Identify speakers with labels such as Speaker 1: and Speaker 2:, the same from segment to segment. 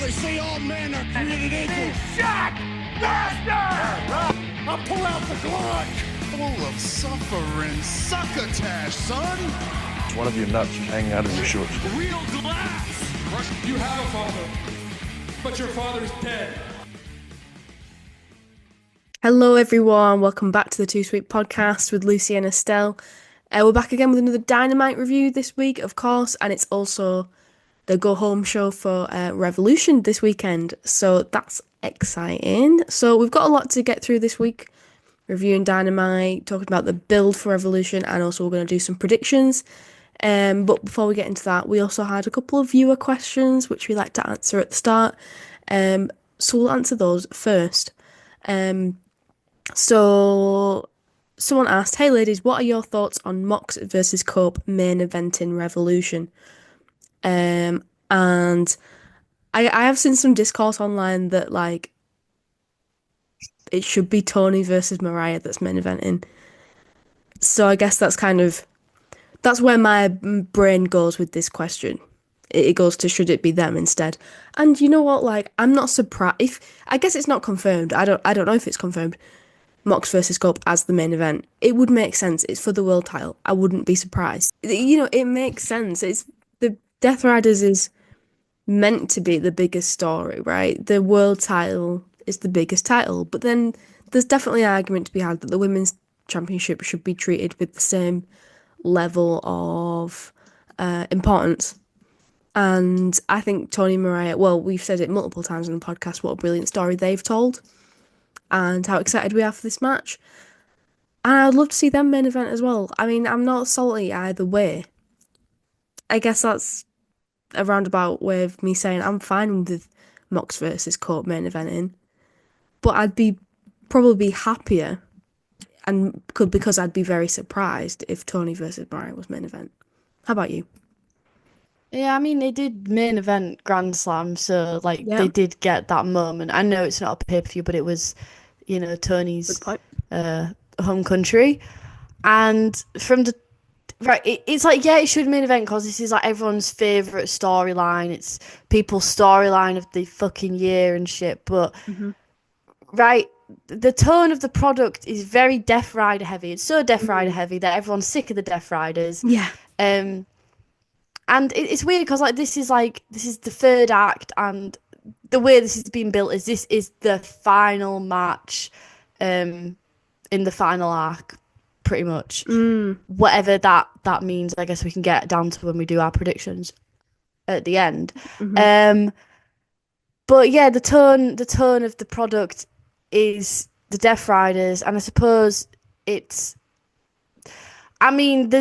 Speaker 1: They say all men are created equal.
Speaker 2: Shot! Master!
Speaker 1: I pull out the Glock.
Speaker 3: Full of suffering succotash, son.
Speaker 4: One of your nuts is hanging out of your shorts.
Speaker 2: Real glass!
Speaker 5: You have a father, but your father's dead.
Speaker 6: Hello everyone, welcome back to the Too Sweet podcast with Lucy and Estelle. We're back again with another Dynamite review this week, of course, and it's also the go-home show for Revolution this weekend, so that's exciting. So we've got a lot to get through this week, reviewing Dynamite, talking about the build for Revolution, and also we're going to do some predictions. But before we get into that, we also had a couple of viewer questions, which we like to answer at the start. So we'll answer those first. So someone asked, "Hey ladies, what are your thoughts on Mox versus Cope main event in Revolution?" And I have seen some discourse online that like it should be Tony versus Mariah that's main eventing. So I guess that's where my brain goes with this question. It goes to, should it be them instead? And you know what? Like, I'm not surprised. I guess it's not confirmed. I don't know if it's confirmed. Mox versus Cope as the main event. It would make sense. It's for the world title. I wouldn't be surprised. You know, it makes sense. It's the Death Riders is meant to be the biggest story, right? The world title is the biggest title, but then there's definitely an argument to be had that the women's championship should be treated with the same level of importance. And I think Tony and Mariah, well, we've said it multiple times on the podcast, what a brilliant story they've told and how excited we are for this match. And I'd love to see them main event as well. I mean, I'm not salty either way. I guess that's a roundabout way of me saying I'm fine with Mox versus Cope main eventing, but I'd probably be happier because I'd be very surprised if Tony versus Mariah was main event. How about you?
Speaker 7: Yeah, I mean, they did main event Grand Slam, so they did get that moment. I know it's not a pay-per-view, but it was, you know, Tony's home country. And from the it's like, yeah, it should main event because this is like everyone's favourite storyline. It's people's storyline of the fucking year and shit. But the tone of the product is very Death Rider heavy. It's so Death Rider heavy that everyone's sick of the Death Riders.
Speaker 6: Yeah.
Speaker 7: And it's weird because this is the third act, and the way this is being built is this is the final match in the final arc, pretty much. Whatever that means, I guess we can get down to when we do our predictions at the end. But yeah, the tone of the product is the Death Riders, and I suppose there's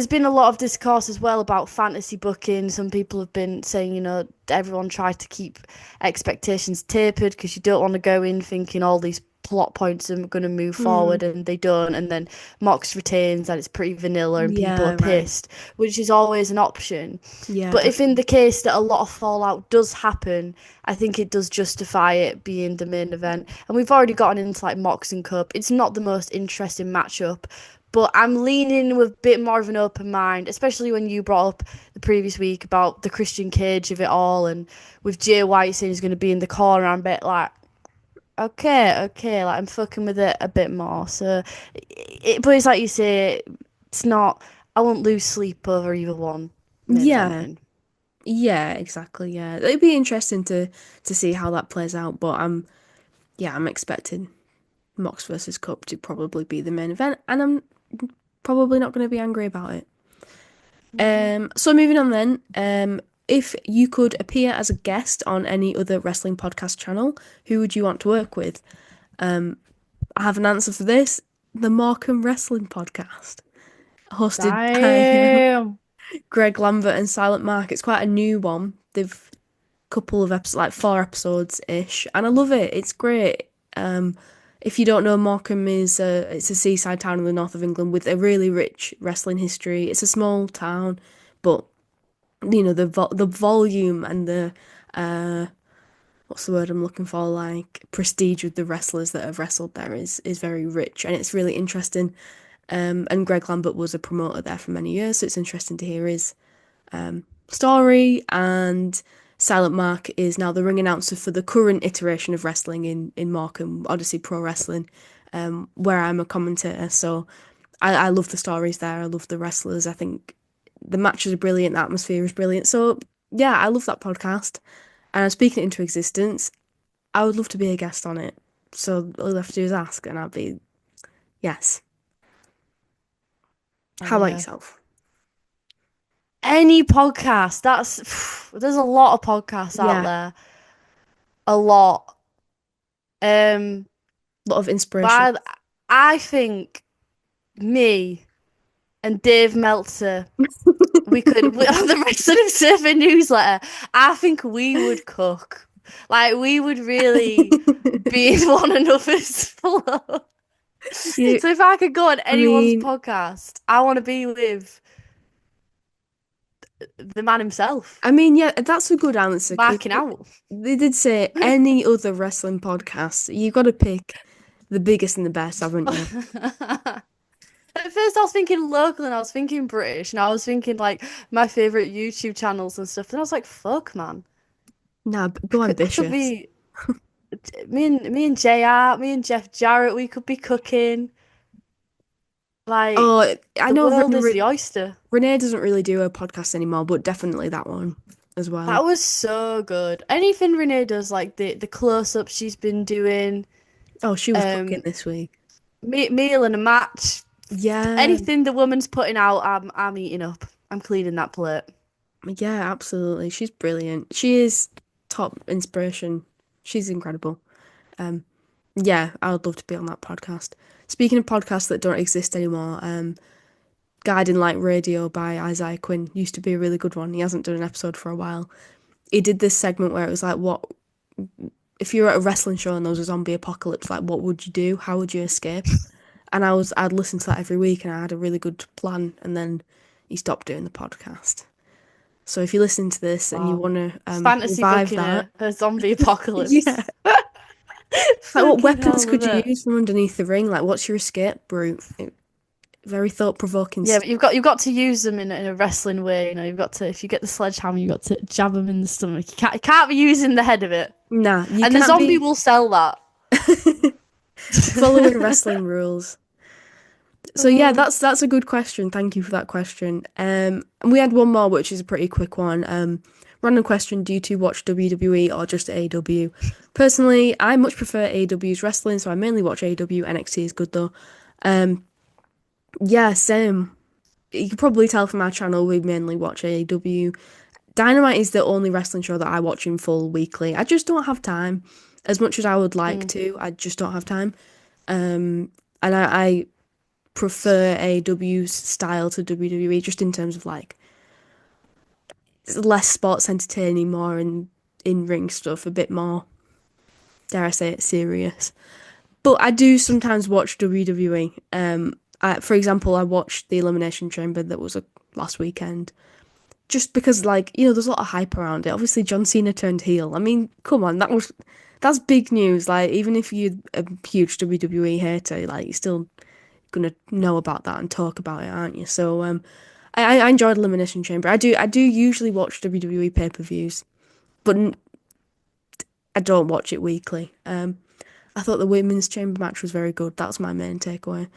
Speaker 7: been a lot of discourse as well about fantasy booking. Some people have been saying, you know, everyone tried to keep expectations tapered because you don't want to go in thinking all these plot points are going to move forward, and they don't. And then Mox retains and it's pretty vanilla and people are pissed, which is always an option. Yeah. But if in the case that a lot of fallout does happen, I think it does justify it being the main event. And we've already gotten into like Mox and Cup. It's not the most interesting matchup, but I'm leaning with a bit more of an open mind, especially when you brought up the previous week about the Christian Cage of it all, and with Jay White saying he's going to be in the corner, I'm a bit like, okay, like I'm fucking with it a bit more. So, but it's like you say, it's not. I won't lose sleep over either one.
Speaker 6: Yeah, exactly. Yeah, it'd be interesting to see how that plays out. But I'm expecting Mox versus Cup to probably be the main event, and I'm probably not going to be angry about it. So moving on then. If you could appear as a guest on any other wrestling podcast channel, who would you want to work with? I have an answer for this. The Morecambe Wrestling Podcast, hosted by Greg Lambert and Silent Mark. It's quite a new one. They've a couple of episodes, like 4 episodes-ish, and I love it. It's great. If you don't know, Morecambe it's a seaside town in the north of England with a really rich wrestling history. It's a small town, but you know, the volume and the what's the word I'm looking for, like prestige of the wrestlers that have wrestled there is very rich, and it's really interesting. And Greg Lambert was a promoter there for many years, so it's interesting to hear his story and Silent Mark is now the ring announcer for the current iteration of wrestling in Morecambe, Odyssey Pro Wrestling, where I'm a commentator. So I love the stories there. I love the wrestlers. I think the matches are brilliant. The atmosphere is brilliant. So yeah, I love that podcast. And I'm speaking it into existence. I would love to be a guest on it. So all you have to do is ask, and I'll be yes. How about
Speaker 7: Yeah.
Speaker 6: yourself?
Speaker 7: Any podcast. There's a lot of podcasts out
Speaker 6: Yeah.
Speaker 7: there. A lot.
Speaker 6: A lot of inspiration.
Speaker 7: But I think me and Dave Meltzer, we on the Wrestling Surfer newsletter, I think we would cook. Like, we would really be in one another's flow.
Speaker 6: You-
Speaker 7: So if I could go on anyone's
Speaker 6: mean-
Speaker 7: podcast, I want to be with the man himself,
Speaker 6: I mean, yeah, that's a good answer. 'Cause
Speaker 7: marking out.
Speaker 6: they did say any other wrestling podcast. You got to pick the biggest and the best, haven't you?
Speaker 7: At first, I was thinking local, and I was thinking British, and I was thinking like my favorite YouTube channels and stuff. And I was like, "Fuck, man,
Speaker 6: Nah, go
Speaker 7: could
Speaker 6: ambitious.
Speaker 7: be me and JR, me and Jeff Jarrett. We could be cooking. Like,
Speaker 6: Oh, I
Speaker 7: the
Speaker 6: know
Speaker 7: world is the oyster.
Speaker 6: Renee doesn't really do a podcast anymore, but definitely that one as well.
Speaker 7: That was so good. Anything Renee does, like the close-ups she's been doing,
Speaker 6: Oh, she was cooking this week.
Speaker 7: meal and a match.
Speaker 6: Yeah.
Speaker 7: Anything the woman's putting out, I'm eating up. I'm cleaning that plate.
Speaker 6: Yeah, absolutely. She's brilliant. She is top inspiration. She's incredible. Yeah, I would love to be on that podcast. Speaking of podcasts that don't exist anymore, Guiding Light Radio by Isaiah Quinn used to be a really good one. He hasn't done an episode for a while. He did this segment where it was like, what if you were at a wrestling show and there was a zombie apocalypse, like what would you do? How would you escape? And I'd listen to that every week, and I had a really good plan, and then he stopped doing the podcast. So if you're listening to this and you want to
Speaker 7: Fantasy
Speaker 6: revive
Speaker 7: booking
Speaker 6: that,
Speaker 7: a zombie apocalypse.
Speaker 6: yeah. Like, what
Speaker 7: Fucking
Speaker 6: weapons
Speaker 7: hell
Speaker 6: could
Speaker 7: with
Speaker 6: you
Speaker 7: it.
Speaker 6: use from underneath the ring? Like, what's your escape route? Very thought-provoking.
Speaker 7: Yeah, but you've got to use them in a wrestling way. You know, you've got to, if you get the sledgehammer, you've got to jab them in the stomach. You can't be using the head of it.
Speaker 6: Nah, you
Speaker 7: And the
Speaker 6: can't
Speaker 7: zombie
Speaker 6: be
Speaker 7: will sell that.
Speaker 6: following wrestling rules. So yeah, that's a good question. Thank you for that question. And we had one more, which is a pretty quick one. Random question: do you two watch WWE or just AEW? Personally, I much prefer AEW's wrestling, so I mainly watch AEW. NXT is good though. Yeah, same. You can probably tell from our channel we mainly watch AEW. Dynamite is the only wrestling show that I watch in full weekly. I just don't have time. As much as I would like to, I just don't have time. And I prefer AEW's style to WWE, just in terms of like it's less sports entertaining, more in-ring stuff, a bit more, dare I say it, serious. But I do sometimes watch WWE. For example, I watched the Elimination Chamber that was last weekend, just because, like, you know, there's a lot of hype around it. Obviously, John Cena turned heel. I mean, come on, that's big news. Like, even if you're a huge WWE hater, like, you're still gonna know about that and talk about it, aren't you? So, I enjoyed Elimination Chamber. I do usually watch WWE pay-per-views, but I don't watch it weekly. I thought the women's chamber match was very good. That's my main takeaway.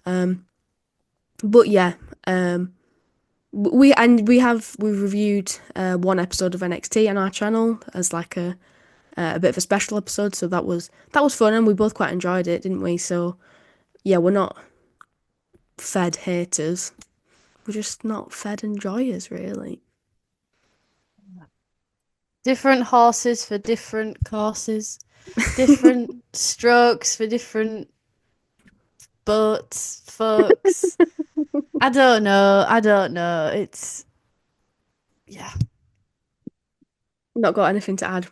Speaker 6: But yeah, we've reviewed one episode of NXT on our channel as like a bit of a special episode. So that was fun, and we both quite enjoyed it, didn't we? So yeah, we're not fed haters. We're just not fed enjoyers, really.
Speaker 7: Different horses for different courses. Different strokes for different boats, folks. I don't know. It's yeah.
Speaker 6: Not got anything to add.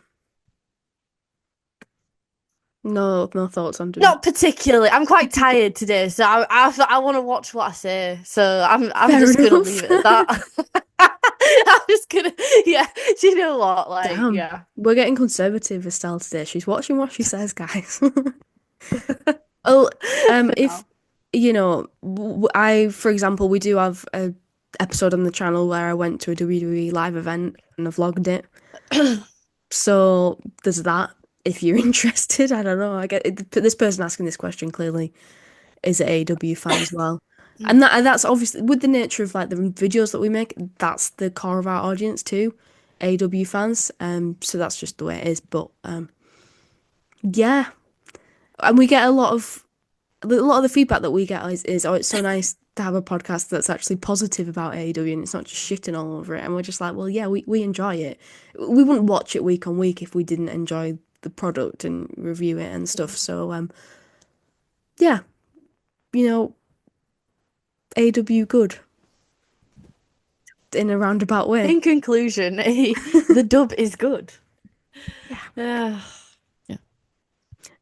Speaker 6: No thoughts on doing.
Speaker 7: Not particularly. I'm quite tired today, so I want to watch what I say. So I'm
Speaker 6: Fair
Speaker 7: just gonna
Speaker 6: enough.
Speaker 7: leave it at that. I'm just gonna yeah. Do you know what? Like
Speaker 6: Damn.
Speaker 7: yeah.
Speaker 6: We're getting conservative with Estelle today. She's watching what she says, guys. Well, if you know, for example, we do have a episode on the channel where I went to a WWE live event and I vlogged it. So there's that. If you're interested, I don't know. I get it, this person asking this question clearly is an AEW fan as well. And that's obviously with the nature of like the videos that we make, that's the core of our audience too, AEW fans. So that's just the way it is. But yeah, and we get a lot of the feedback that we get is oh, it's so nice to have a podcast that's actually positive about AEW and it's not just shitting all over it. And we're just like, well, yeah, we enjoy it. We wouldn't watch it week on week if we didn't enjoy the product and review it and stuff. So yeah, AEW good in a roundabout way.
Speaker 7: In conclusion, the dub is good. Yeah.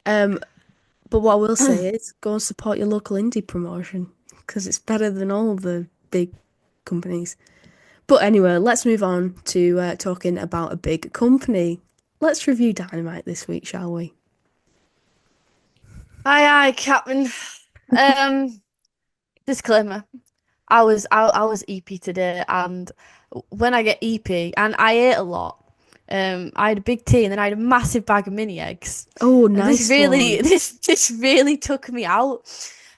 Speaker 6: But what I will say is go and support your local indie promotion because it's better than all the big companies. But anyway, let's move on to talking about a big company. Let's review Dynamite this week, shall we?
Speaker 7: Aye, Captain. Disclaimer. I was EP today, and when I get EP, and I ate a lot. I had a big tea and then I had a massive bag of mini eggs.
Speaker 6: Oh,
Speaker 7: And
Speaker 6: nice
Speaker 7: this really took me out.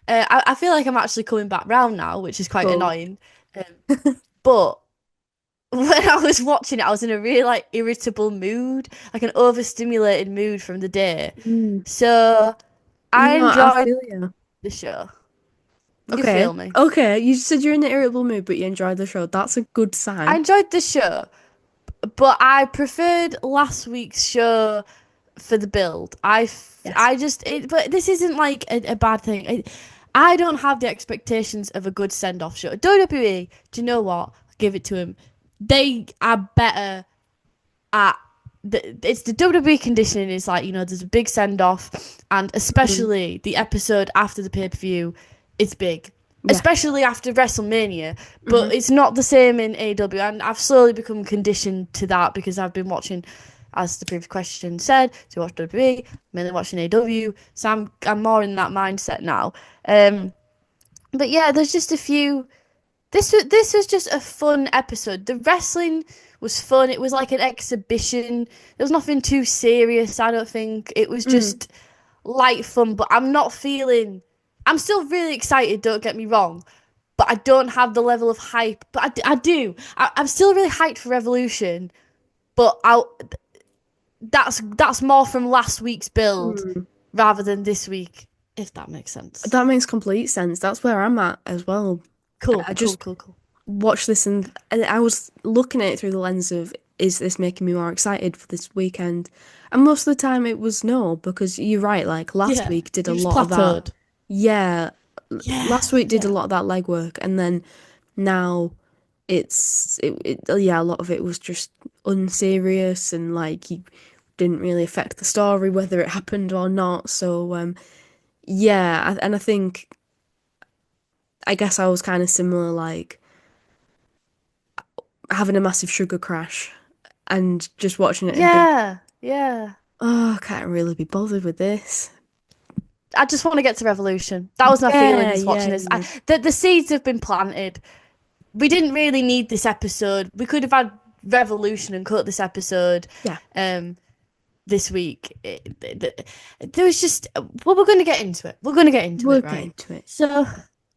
Speaker 7: I feel like I'm actually coming back round now, which is quite annoying. But when I was watching it, I was in a really like irritable mood, like an overstimulated mood from the day. So I enjoyed the show. You feel me?
Speaker 6: Okay, you said you're in an irritable mood, but you enjoyed the show. That's a good sign.
Speaker 7: I enjoyed the show. But I preferred last week's show for the build. But this isn't like a bad thing. I don't have the expectations of a good send-off show. WWE, do you know what? Give it to them. They are better at it's the WWE conditioning is like, there's a big send-off, and especially the episode after the pay-per-view, it's big. Yeah. Especially after WrestleMania, but it's not the same in AEW, and I've slowly become conditioned to that because I've been watching, as the previous question said, to watch WWE, mainly watching AEW, so I'm more in that mindset now. But yeah, there's just a few. This was just a fun episode. The wrestling was fun. It was like an exhibition. There was nothing too serious. I don't think it was just light fun. But I'm still really excited, don't get me wrong, but I don't have the level of hype. But I do. I'm still really hyped for Revolution, but that's more from last week's build rather than this week, if that makes sense.
Speaker 6: That makes complete sense. That's where I'm at as well.
Speaker 7: Cool.
Speaker 6: I just watched this and I was looking at it through the lens of, is this making me more excited for this weekend? And most of the time it was no, because you're right, like last week did a lot of that. Yeah, last week did a lot of that legwork, and then now a lot of it was just unserious and like you didn't really affect the story whether it happened or not. So and I think I guess I was kind of similar, like having a massive sugar crash and just watching it.
Speaker 7: Yeah.
Speaker 6: Oh, I can't really be bothered with this.
Speaker 7: I just want to get to Revolution. That was my feelings watching this. The seeds have been planted. We didn't really need this episode. We could have had Revolution and cut this episode. This week. There was just. Well, we're going to get into it. We're going to get into it. Right?
Speaker 6: Into it.
Speaker 7: So,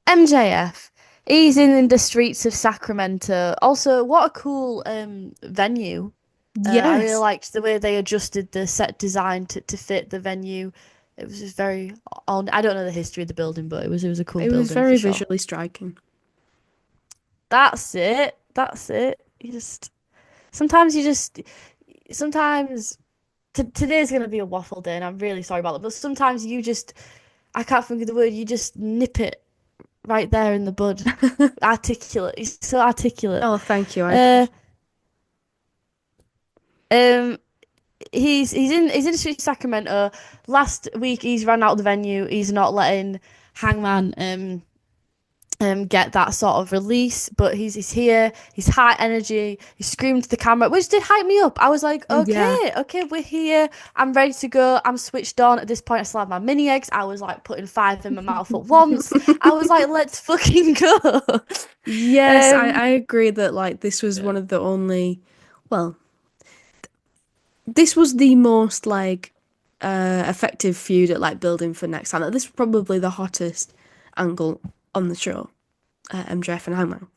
Speaker 7: MJF, he's in the streets of Sacramento. Also, what a cool venue.
Speaker 6: Yes.
Speaker 7: I really liked the way they adjusted the set design to fit the venue. It was just very on. I don't know the history of the building, but it was a cool building. It was
Speaker 6: very visually striking.
Speaker 7: That's it. Sometimes today's gonna be a waffle day, and I'm really sorry about that. But sometimes I can't think of the word. You just nip it right there in the bud. Articulate. He's so articulate.
Speaker 6: Oh, thank you.
Speaker 7: He's in Sacramento. Last week he's ran out of the venue. He's not letting Hangman get that sort of release. But he's here, he's high energy, he's screaming to the camera, which did hype me up. I was like,
Speaker 6: Yeah.
Speaker 7: okay, we're here, I'm ready to go, I'm switched on. At this point, I still had my mini eggs. I was like putting 5 in my mouth at once. I was like, let's fucking go.
Speaker 6: Yes, I,
Speaker 7: um
Speaker 6: I agree that like this was one of the only, well, this was the most like effective feud at like building for next time. Like, this was probably the hottest angle on the show, MJF and Hangman.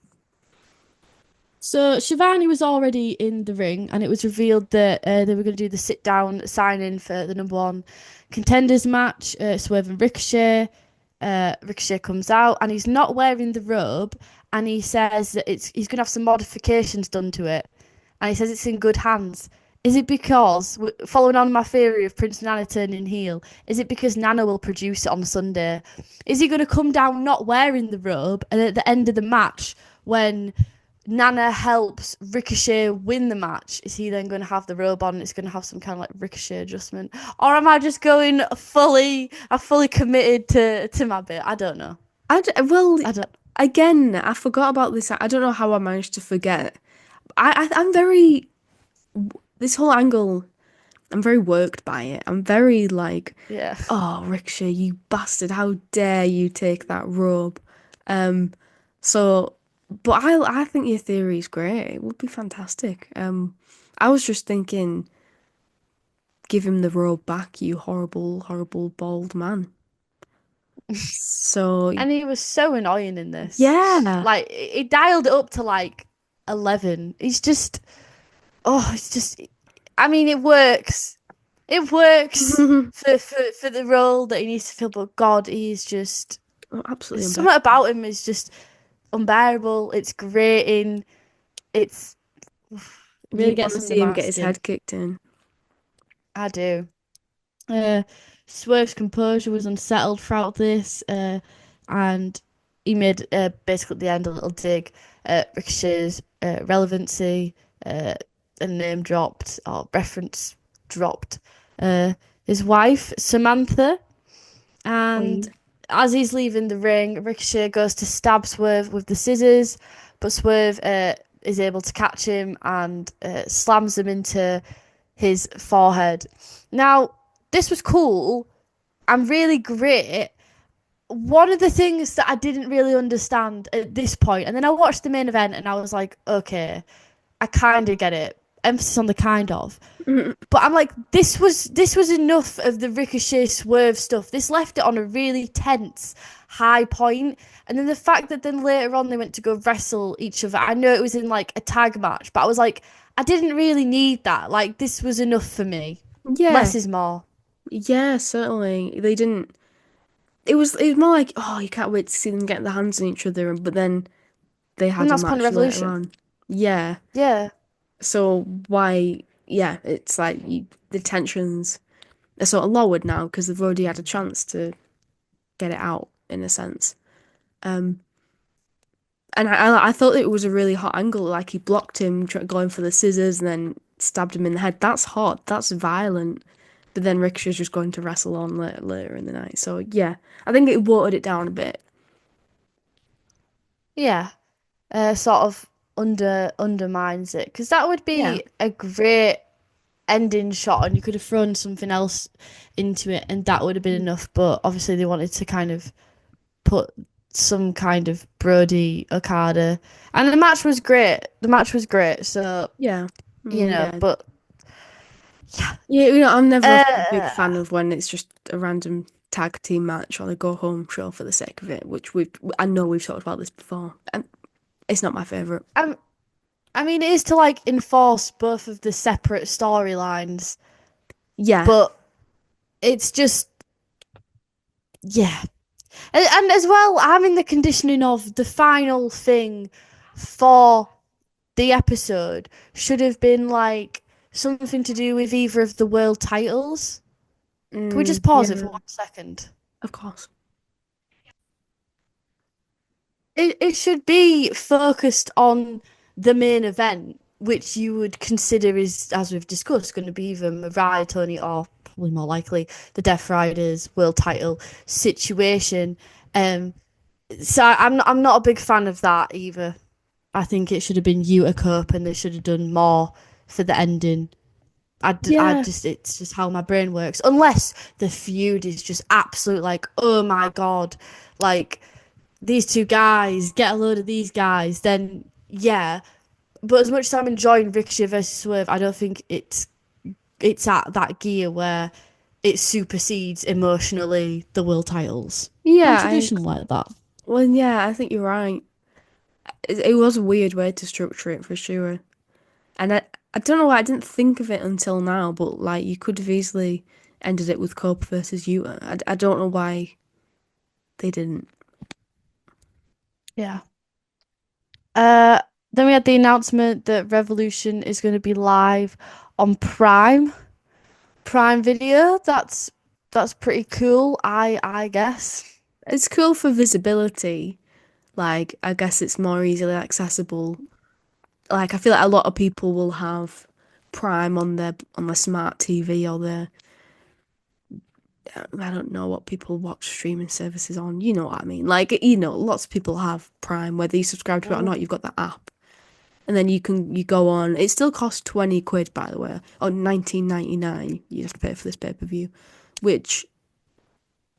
Speaker 7: So Shivani was already in the ring, and it was revealed that they were going to do the sit-down sign-in for the #1 contenders match. Swerve and Ricochet. Ricochet comes out, and he's not wearing the robe, and he says that he's going to have some modifications done to it, and he says it's in good hands. Is it because, following on my theory of Prince Nana turning heel, is it because Nana will produce it on Sunday? Is he going to come down not wearing the robe, and at the end of the match, when Nana helps Ricochet win the match, is he then going to have the robe on and it's going to have some kind of like Ricochet adjustment? Or am I just going fully committed to my bit? I don't know.
Speaker 6: Well,
Speaker 7: I don't.
Speaker 6: again, I forgot about this. I don't know how I managed to forget. I'm very, this whole angle, I'm very worked by it. I'm very like,
Speaker 7: Yeah.
Speaker 6: oh, Ricochet, you bastard, how dare you take that robe? So, but I think your theory is great. It would be fantastic. I was just thinking, give him the robe back, you horrible, horrible bald man. So,
Speaker 7: And he was so annoying in this.
Speaker 6: yeah.
Speaker 7: Like, he dialed it up to like 11. He's just, it's just, I mean, it works. It works for the role that he needs to fill, but God, he's just,
Speaker 6: Oh, absolutely
Speaker 7: something about him is just unbearable. It's grating. It's really
Speaker 6: you want
Speaker 7: gets
Speaker 6: to
Speaker 7: under
Speaker 6: see him
Speaker 7: my
Speaker 6: get his
Speaker 7: skin.
Speaker 6: head kicked in.
Speaker 7: I do. Swerve's composure was unsettled throughout this, and he made basically at the end a little dig at Ricochet's relevancy, and name dropped or reference dropped his wife Samantha, and
Speaker 6: Queen.
Speaker 7: as he's leaving the ring, Ricochet goes to stab Swerve with the scissors, but Swerve is able to catch him and slams him into his forehead. Now, this was cool and really great. One of the things that I didn't really understand at this point, and then I watched the main event and I was like, okay, I kind of get it. Emphasis on the kind of. But I'm like, this was enough of the Ricochet Swerve stuff. This left it on a really tense, high point. And then the fact that then later on they went to go wrestle each other. I know it was in like a tag match, but I was like, I didn't really need that. Like, this was enough for me.
Speaker 6: Yeah,
Speaker 7: Less is more.
Speaker 6: yeah, certainly. They didn't. It was more like, oh, you can't wait to see them get their hands on each other, but then they had
Speaker 7: And
Speaker 6: a
Speaker 7: that's
Speaker 6: match
Speaker 7: Punk
Speaker 6: later
Speaker 7: Revolution.
Speaker 6: on. Yeah.
Speaker 7: Yeah.
Speaker 6: So why? Yeah, it's like the tensions are sort of lowered now because they've already had a chance to get it out in a sense. Um, and I thought it was a really hot angle. Like he blocked him going for the scissors and then stabbed him in the head. That's hot. That's violent. But then Ricochet's just going to wrestle on later in the night. So yeah, I think it watered it down a bit.
Speaker 7: Yeah. Sort of undermines it. Because that would
Speaker 6: Yeah.
Speaker 7: be a great ending shot, and you could have thrown something else into it, and that would have been enough. But obviously, they wanted to kind of put some kind of Brody Okada, and the match was great. The match was great. So
Speaker 6: Yeah. Yeah.
Speaker 7: but
Speaker 6: Yeah, I'm never a big fan of when it's just a random tag team match or a go home show for the sake of it, which I know we've talked about this before, and it's not my favorite.
Speaker 7: I mean, it is to like enforce both of the separate storylines,
Speaker 6: Yeah,
Speaker 7: but it's just yeah. And as well, I'm in the conditioning of the final thing for the episode should have been like something to do with either of the world titles. Can we just pause it for 1 second?
Speaker 6: of course.
Speaker 7: It should be focused on the main event, which you would consider is, as we've discussed, going to be either Mariah, Tony, or probably more likely the Death Riders world title situation. So I'm not a big fan of that either. I think it should have been Yuta Cup, and they should have done more for the ending. I
Speaker 6: Yeah,
Speaker 7: just it's just how my brain works. Unless the feud is just absolute, like, oh my god, like these two guys, get a load of these guys, then yeah. But as much as I'm enjoying Ricochet versus Swerve, I don't think it's at that gear where it supersedes emotionally the world titles. I'm
Speaker 6: yeah,
Speaker 7: traditional like that.
Speaker 6: yeah, I think you're right. It was a weird way to structure it for sure. And I don't know why I didn't think of it until now, but like you could have easily ended it with Cope versus Yuta. I don't know why they didn't.
Speaker 7: Yeah. Uh, then we had the announcement that Revolution is going to be live on Prime Video. That's pretty cool. I guess.
Speaker 6: It's cool for visibility. Like, I guess it's more easily accessible. Like, I feel like a lot of people will have Prime on their smart TV or their I don't know what people watch streaming services on. You know what I mean? Like, lots of people have Prime, whether you subscribe to it or not, you've got that app. And then you go on. It still costs 20 quid, by the way, or 19.99. You have to pay for this pay-per-view, which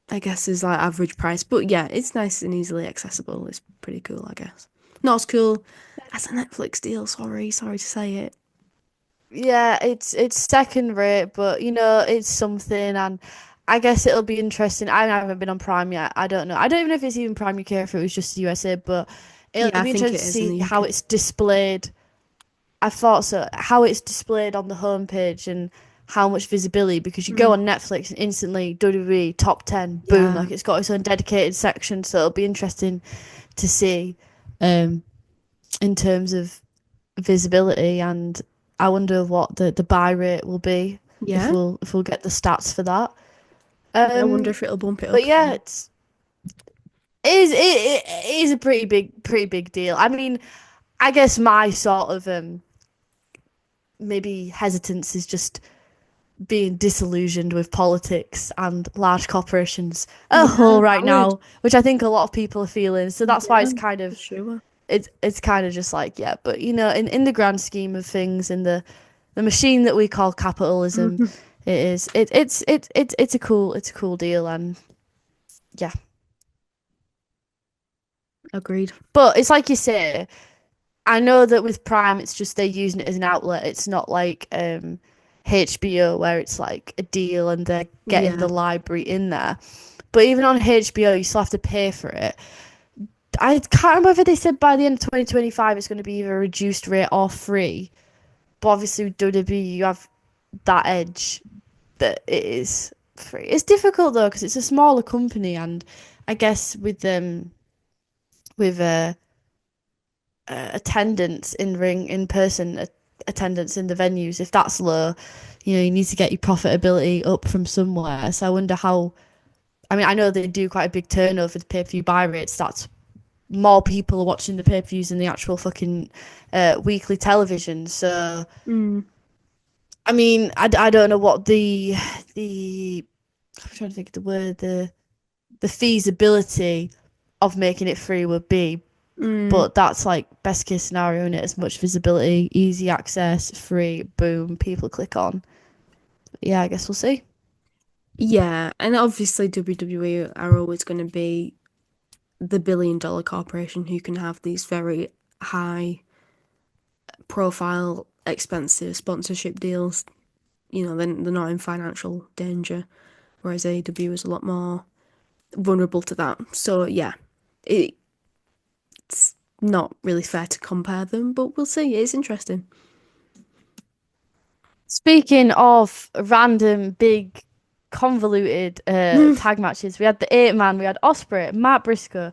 Speaker 6: I guess is like average price. But yeah, it's nice and easily accessible. It's pretty cool, I guess. Not as cool as a Netflix deal. Sorry to say it.
Speaker 7: Yeah, it's second rate, but it's something, and I guess it'll be interesting. I haven't been on Prime yet. I don't know. I don't even know if it's even Prime UK, if it was just USA, but
Speaker 6: Yeah,
Speaker 7: it'll
Speaker 6: I
Speaker 7: be
Speaker 6: think
Speaker 7: interesting
Speaker 6: it
Speaker 7: to
Speaker 6: is in
Speaker 7: see
Speaker 6: the
Speaker 7: how
Speaker 6: UK.
Speaker 7: it's displayed. I thought so. How it's displayed on the homepage and how much visibility, because you go
Speaker 6: Mm,
Speaker 7: on Netflix and instantly WWE top 10, boom,
Speaker 6: yeah,
Speaker 7: like it's got its own dedicated section. So it'll be interesting to see um in terms of visibility, and I wonder what the buy rate will be, if
Speaker 6: yeah.
Speaker 7: we'll get the stats for that.
Speaker 6: I wonder
Speaker 7: Um,
Speaker 6: if it'll bump it
Speaker 7: but
Speaker 6: up
Speaker 7: yeah,
Speaker 6: again.
Speaker 7: it is a pretty big deal. I mean, I guess my sort of maybe hesitance is just being disillusioned with politics and large corporations as a
Speaker 6: Yeah,
Speaker 7: whole right
Speaker 6: valid.
Speaker 7: now, which I think a lot of people are feeling. So that's why
Speaker 6: Yeah,
Speaker 7: it's kind
Speaker 6: for
Speaker 7: of
Speaker 6: sure.
Speaker 7: it's kind of just like, yeah, but in the grand scheme of things, in the machine that we call capitalism,
Speaker 6: Mhm.
Speaker 7: it's a cool deal, and yeah.
Speaker 6: Agreed.
Speaker 7: But it's like you say, I know that with Prime, it's just they're using it as an outlet. It's not like HBO, where it's like a deal and they're getting
Speaker 6: Yeah.
Speaker 7: the library in there. But even on HBO, you still have to pay for it. I can't remember if they said by the end of 2025 it's going to be either a reduced rate or free. But obviously with WWE, you have that edge that it is free. It's difficult though, because it's a smaller company, and I guess with attendance in ring in person, attendance in the venues, if that's low, you need to get your profitability up from somewhere. So I wonder how. I mean, I know they do quite a big turnover to pay-per-view buy rates. That's more people are watching the pay-per-views than the actual fucking weekly television. So
Speaker 6: Mm.
Speaker 7: I mean, I don't know what the I'm trying to think of the word, the feasibility of making it free would be,
Speaker 6: Mm.
Speaker 7: but that's like best case scenario, in it, as much visibility, easy access, free, boom, people click on. Yeah, I guess we'll see.
Speaker 6: Yeah, and obviously WWE are always going to be the billion-dollar corporation who can have these very high profile, expensive sponsorship deals. They're not in financial danger, whereas AEW is a lot more vulnerable to that. So yeah, it's not really fair to compare them, but we'll see. It's interesting.
Speaker 7: Speaking of random big convoluted tag matches, we had the eight man, we had Osprey, Matt Briscoe,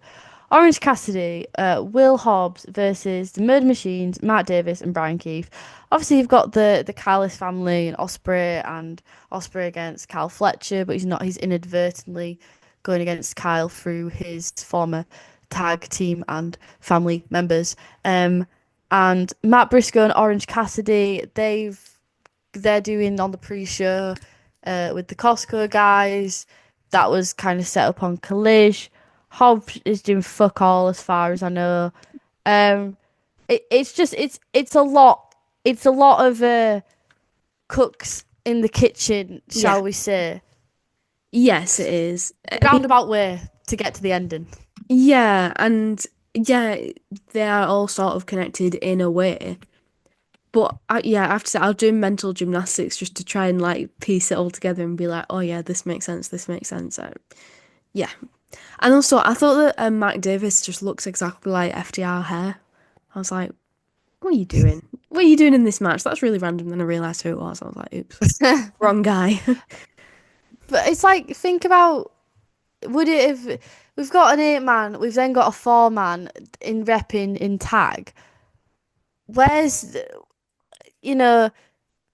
Speaker 7: Orange Cassidy, Will Hobbs versus the Murder Machines, Matt Davis and Brian Keith. Obviously, you've got the Callis family and Osprey against Kyle Fletcher, but he's not. He's inadvertently going against Kyle through his former tag team and family members. And Matt Briscoe and Orange Cassidy, they're doing on the pre-show with the Costco guys. That was kind of set up on Collision. Hobbs is doing fuck all as far as I know. Um, it's just it's a lot of cooks in the kitchen,
Speaker 6: Yeah.
Speaker 7: shall we say?
Speaker 6: Yes, it is. I mean,
Speaker 7: Roundabout way to get to the ending.
Speaker 6: yeah, and yeah, they are all sort of connected in a way. But yeah, I have to say, I'll do mental gymnastics just to try and like piece it all together and be like, oh yeah, this makes sense, this makes sense. Yeah. And also, I thought that Mac Davis just looks exactly like FDR hair. I was like, what are you doing? What are you doing in this match? That's really random. Then I realised who it was. I was like, oops, wrong guy.
Speaker 7: But it's like, think about, would it have? We've got an 8-man. We've then got a 4-man in repping in tag. Where's you know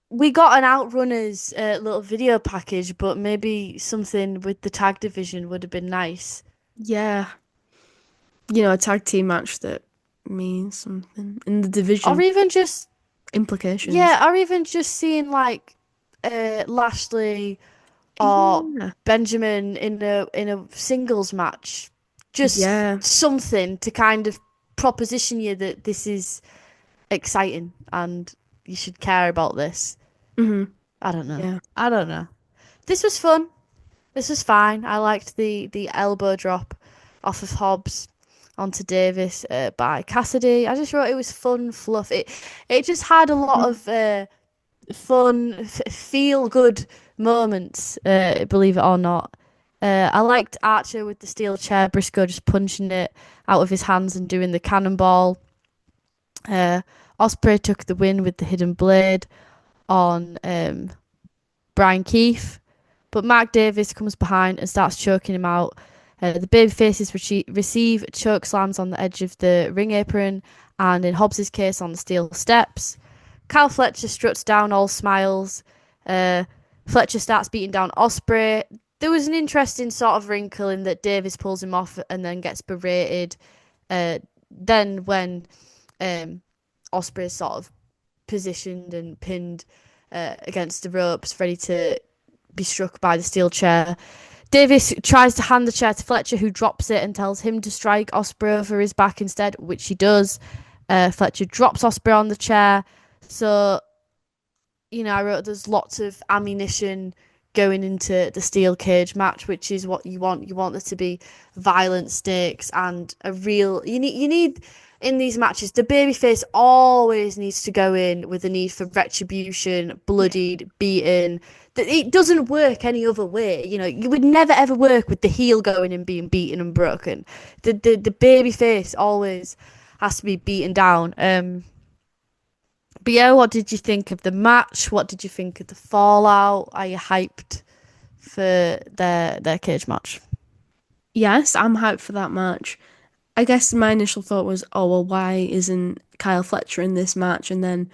Speaker 7: we got an Outrunners little video package, but maybe something with the tag division would have been nice.
Speaker 6: Yeah. A tag team match that means something in the
Speaker 7: Or
Speaker 6: division
Speaker 7: even just
Speaker 6: implications.
Speaker 7: yeah, or even just seeing like Lashley or
Speaker 6: Yeah.
Speaker 7: Benjamin in a singles match. Just
Speaker 6: Yeah.
Speaker 7: something to kind of proposition you that this is exciting and you should care about this.
Speaker 6: hmm
Speaker 7: I don't know.
Speaker 6: Yeah.
Speaker 7: I don't know. This was fun. This was fine. I liked the elbow drop off of Hobbs onto Davis by Cassidy. I just wrote it was fun fluff. It just had a lot of fun, feel good moments. Believe it or not. I liked Archer with the steel chair, Briscoe just punching it out of his hands and doing the cannonball. Ospreay took the win with the hidden blade on Brian Keith, but Mark Davis comes behind and starts choking him out. The babyfaces receive choke slams on the edge of the ring apron and, in Hobbs's case, on the steel steps. Kyle Fletcher struts down, all smiles. Fletcher starts beating down Ospreay. There was an interesting sort of wrinkle in that Davis pulls him off and then gets berated. Then when Ospreay is sort of positioned and pinned against the ropes, ready to be struck by the steel chair, Davis tries to hand the chair to Fletcher, who drops it and tells him to strike Ospreay over his back instead, which he does. Fletcher drops Ospreay on the chair. So, I wrote there's lots of ammunition going into the steel cage match, which is what you want. You want there to be violent stakes and a real. You need in these matches. The babyface always needs to go in with a need for retribution, bloodied, beaten. It doesn't work any other way. You would never ever work with the heel going and being beaten and broken. The babyface always has to be beaten down. But yeah, what did you think of the match? What did you think of the fallout? Are you hyped for their cage match?
Speaker 6: Yes, I'm hyped for that match. I guess my initial thought was, oh, well, why isn't Kyle Fletcher in this match? And then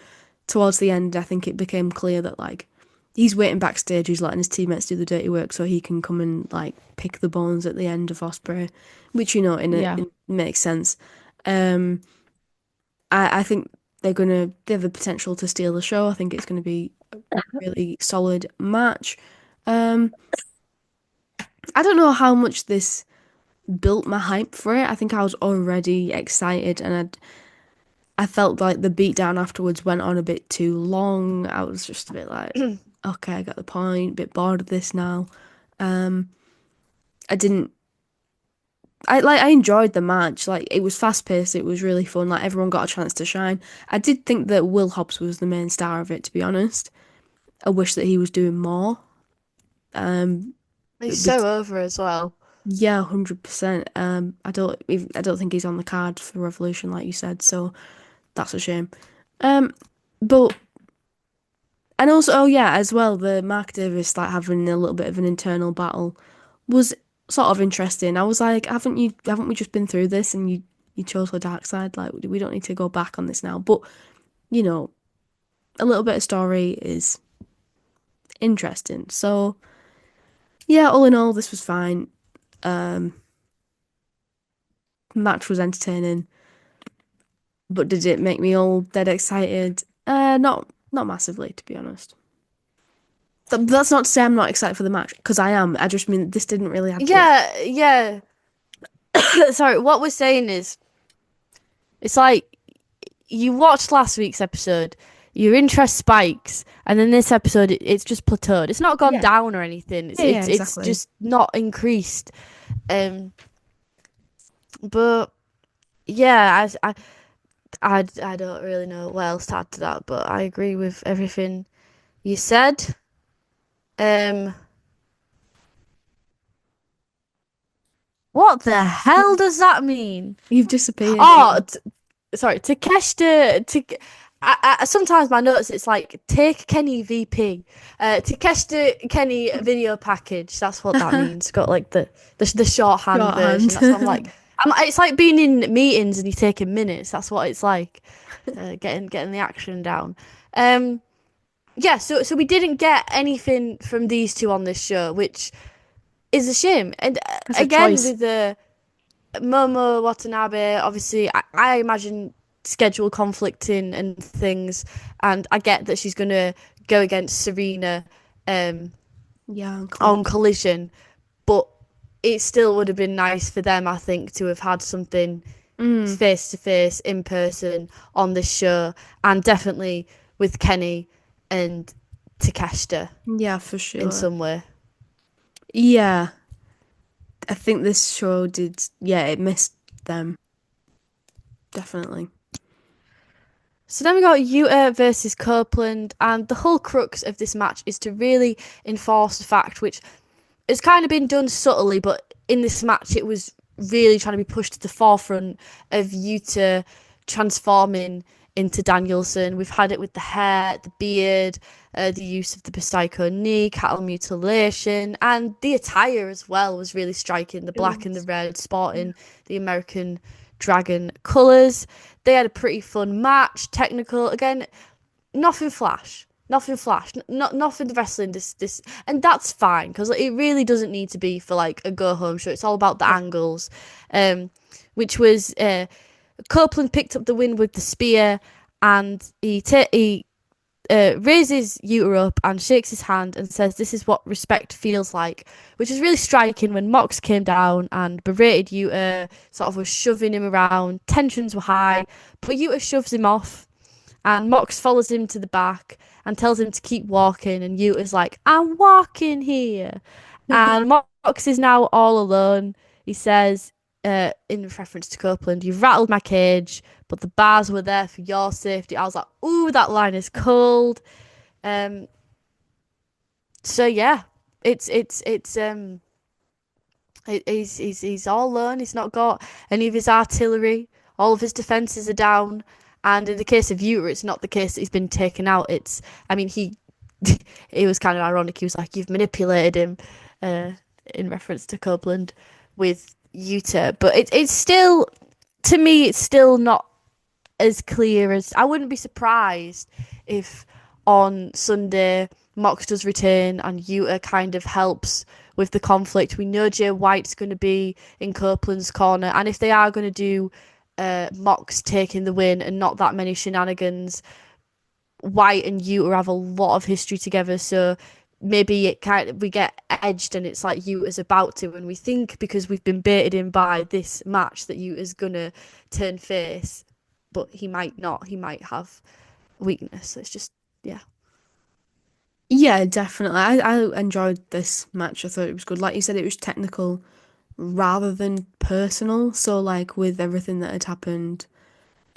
Speaker 6: towards the end, I think it became clear that, like, he's waiting backstage, he's letting his teammates do the dirty work so he can come and, like, pick the bones at the end of Ospreay, which, it makes sense. I think they have the potential to steal the show. I think it's going to be a really solid match. I don't know how much this built my hype for it. I think I was already excited, and I felt like the beatdown afterwards went on a bit too long. I was just a bit like, okay, I got the point. A bit bored of this now. I enjoyed the match. Like, it was fast paced. It was really fun. Like, everyone got a chance to shine. I did think that Will Hobbs was the main star of it, to be honest. I wish that he was doing more.
Speaker 7: He's so over as well.
Speaker 6: Yeah, 100%. I don't think he's on the card for Revolution, like you said, so that's a shame. But and also, oh yeah, as well, the Mark Davis like having a little bit of an internal battle was sort of interesting. I was like, haven't we just been through this and you chose the dark side? Like, we don't need to go back on this now. But a little bit of story is interesting. So yeah, all in all, this was fine. Match was entertaining, but did it make me all dead excited? Not massively, to be honest. That's not to say I'm not excited for the match, because I am. I just mean this didn't really have.
Speaker 7: Yeah. Sorry, what we're saying is, it's like you watched last week's episode, your interest spikes, and then this episode it's just plateaued. It's not gone down or anything. It's
Speaker 6: exactly.
Speaker 7: just not increased. But yeah, I don't really know what else to add to that, but I agree with everything you said. What the hell does that mean?
Speaker 6: You've disappeared.
Speaker 7: Oh, sorry, Takeshita. Sometimes my notes it's like take Kenny VP, Takeshita Kenny video package. That's what that means. Got like the shorthand version. That's what I'm like. It's like being in meetings and you're taking minutes. That's what it's like. Getting the action down. Yeah. So we didn't get anything from these two on this show, which is a shame. And again with the Momo Watanabe, obviously, I imagine schedule conflicting and things, and I get that she's gonna go against Serena, on Collision, but it still would have been nice for them, I think, to have had something face to face in person on this show, and definitely with Kenny and Takeshita.
Speaker 6: Yeah, for sure.
Speaker 7: In some way.
Speaker 6: Yeah. I think this show did, it missed them. Definitely.
Speaker 7: So then we got Yuta versus Copeland, and the whole crux of this match is to really enforce the fact, which has kind of been done subtly, but in this match it was really trying to be pushed to the forefront of Yuta transforming into Danielson. We've had it with the hair, the beard, the use of the Psycho knee, cattle mutilation, and the attire as well was really striking. The black and the red, sporting the American Dragon colours. They had a pretty fun match, technical. Again, nothing flash. Nothing wrestling this, and that's fine because it really doesn't need to be for like a go home show. It's all about the angles, which was Copeland picked up the win with the spear, and he raises Yuta up and shakes his hand and says, "This is what respect feels like," which is really striking. When Mox came down and berated Yuta, sort of was shoving him around, tensions were high, but Yuta shoves him off, and Mox follows him to the back and tells him to keep walking, and Yuta's like, "I'm walking here." And Mox is now all alone. He says, in reference to Copeland, "You've rattled my cage, but the bars were there for your safety." I was like, ooh, that line is cold. So yeah, he's all alone. He's not got any of his artillery. All of his defenses are down. And in the case of Yuta, it's not the case that he's been taken out. It was kind of ironic. He was like, "You've manipulated him," in reference to Copeland with Yuta. But it's still, to me, it's still not as clear as... I wouldn't be surprised if on Sunday Mox does return and Yuta kind of helps with the conflict. We know Jay White's going to be in Copeland's corner, and if they are going to do Mox taking the win and not that many shenanigans, White and Yuta have a lot of history together, so maybe we get edged and it's like Yuta's about to, and we think because we've been baited in by this match that Yuta's gonna turn face, but he might not. He might have weakness. It's just
Speaker 6: Yeah, definitely. I enjoyed this match. I thought it was good. Like you said, it was technical rather than personal. So like with everything that had happened,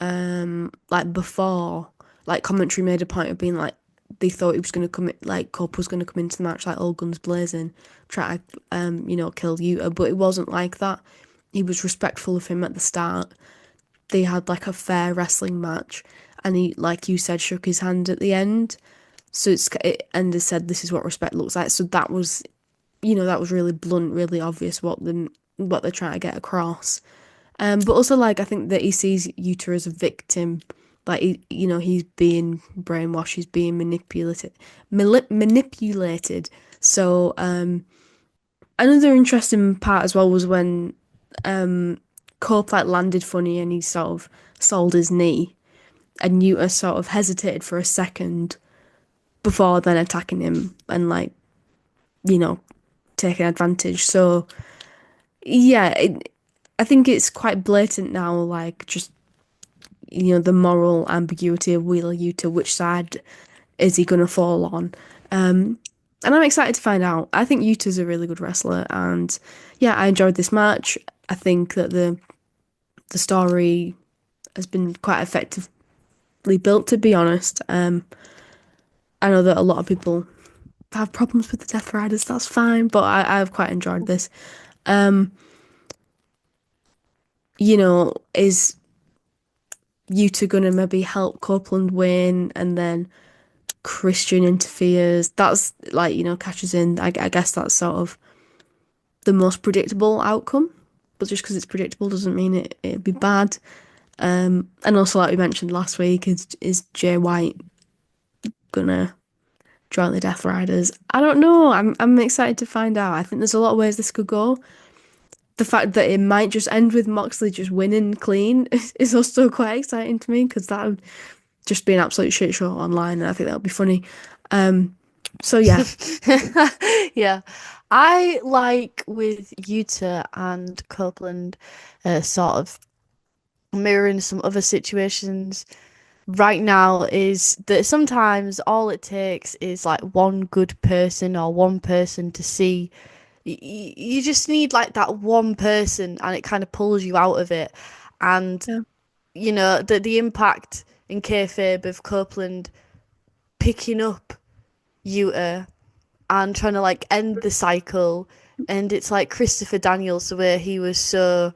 Speaker 6: like before, like commentary made a point of being like they thought he was gonna come, like Cope was gonna come into the match like all guns blazing, try to kill Yuta, but it wasn't like that. He was respectful of him at the start. They had like a fair wrestling match, and he, like you said, shook his hand at the end. So and they said this is what respect looks like. So that was, that was really blunt, really obvious what they're trying to get across. But also like I think that he sees Yuta as a victim, like he's being brainwashed, he's being manipulated. So another interesting part as well was when Cope like landed funny and he sort of sold his knee, and Yuta sort of hesitated for a second before then attacking him and like taking advantage. So yeah, I think it's quite blatant now, like just the moral ambiguity of Wheeler Yuta. Which side is he gonna fall on? And I'm excited to find out. I think Yuta's a really good wrestler, and yeah, I enjoyed this match. I think that the story has been quite effectively built, to be honest. I know that a lot of people have problems with the Death Riders. That's fine, but I've quite enjoyed this. Is Yuta gonna maybe help Copeland win, and then Christian interferes? That's like, catches in. I guess that's sort of the most predictable outcome, but just because it's predictable doesn't mean it'd be bad. And also, like we mentioned last week, is Jay White gonna join the Death Riders? I don't know. I'm excited to find out. I think there's a lot of ways this could go. The fact that it might just end with Moxley just winning clean is also quite exciting to me, because that would just be an absolute shit show online, and I think that would be funny. So yeah.
Speaker 7: Yeah. I like with Yuta and Copeland sort of mirroring some other situations right now, is that sometimes all it takes is like one good person or one person to see. You just need like that one person, and it kind of pulls you out of it. And
Speaker 6: Yeah.
Speaker 7: the impact in kayfabe of Copeland picking up Yuta and trying to like end the cycle, and it's like Christopher Daniels, the way he was so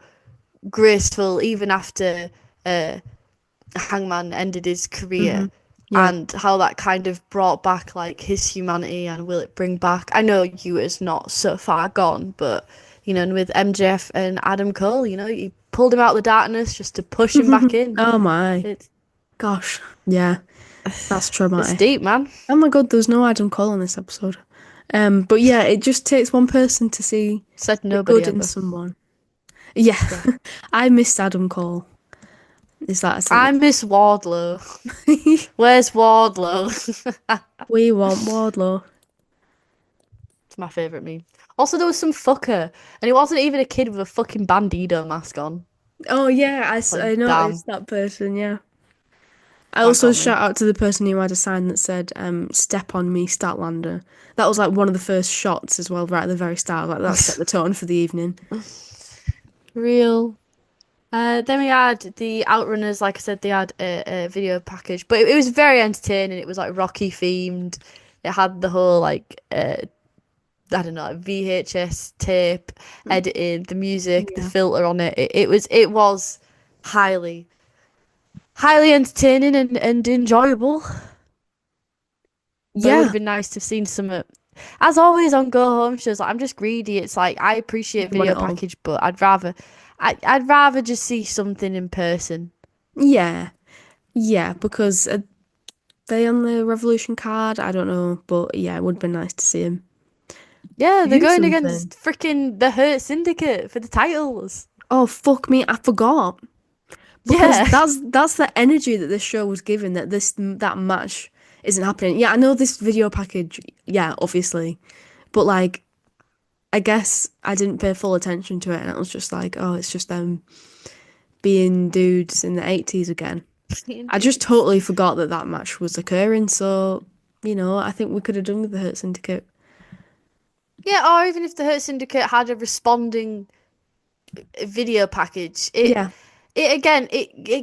Speaker 7: graceful even after Hangman ended his career.
Speaker 6: Yeah.
Speaker 7: And how that kind of brought back like his humanity, and will it bring back? I know Yuta's not so far gone, but and with MJF and Adam Cole, he pulled him out of the darkness just to push him back in.
Speaker 6: Oh my
Speaker 7: It's
Speaker 6: gosh, yeah, that's traumatic.
Speaker 7: It's deep, man.
Speaker 6: Oh my god, there's no Adam Cole in this episode. But yeah, it just takes one person to see
Speaker 7: Said
Speaker 6: the
Speaker 7: nobody
Speaker 6: good in
Speaker 7: ever.
Speaker 6: someone. Yeah, I missed Adam Cole. Is that a
Speaker 7: I miss Wardlow. Where's Wardlow?
Speaker 6: We want Wardlow.
Speaker 7: It's my favourite meme. Also, there was some fucker, and he wasn't even a kid with a fucking Bandido mask on.
Speaker 6: Oh yeah, I
Speaker 7: Like,
Speaker 6: noticed
Speaker 7: damn.
Speaker 6: that person. Yeah. I
Speaker 7: That
Speaker 6: also
Speaker 7: got me.
Speaker 6: shout out to the person who had a sign that said "Step on me, Statlander." That was like one of the first shots as well, right at the very start. Like that set the tone for the evening.
Speaker 7: Real. Then we had the Outrunners. Like I said, they had a video package, but it was very entertaining. It was like Rocky themed. It had the whole like I don't know, VHS tape editing, the music, the filter on it. It was highly entertaining and enjoyable. But it would have been nice to have seen some. As always on go home shows, like, I'm just greedy. It's like I appreciate
Speaker 6: You want
Speaker 7: video
Speaker 6: it all.
Speaker 7: package, but I'd rather just see something in person.
Speaker 6: Yeah, yeah, because they on the Revolution card? I don't know, but yeah, it would have been nice to see him
Speaker 7: Yeah, they're
Speaker 6: do
Speaker 7: going
Speaker 6: something.
Speaker 7: against freaking the Hurt Syndicate for the titles.
Speaker 6: Oh fuck me, I forgot.
Speaker 7: Yeah.
Speaker 6: Because that's the energy that this show was giving, that match isn't happening. Yeah, I know this video package, yeah, obviously. But like I guess I didn't pay full attention to it, and it was just like, oh, it's just them being dudes in the 80s again. I just totally forgot that match was occurring, so I think we could have done with the Hurt Syndicate.
Speaker 7: Yeah, or even if the Hurt Syndicate had a responding video package, it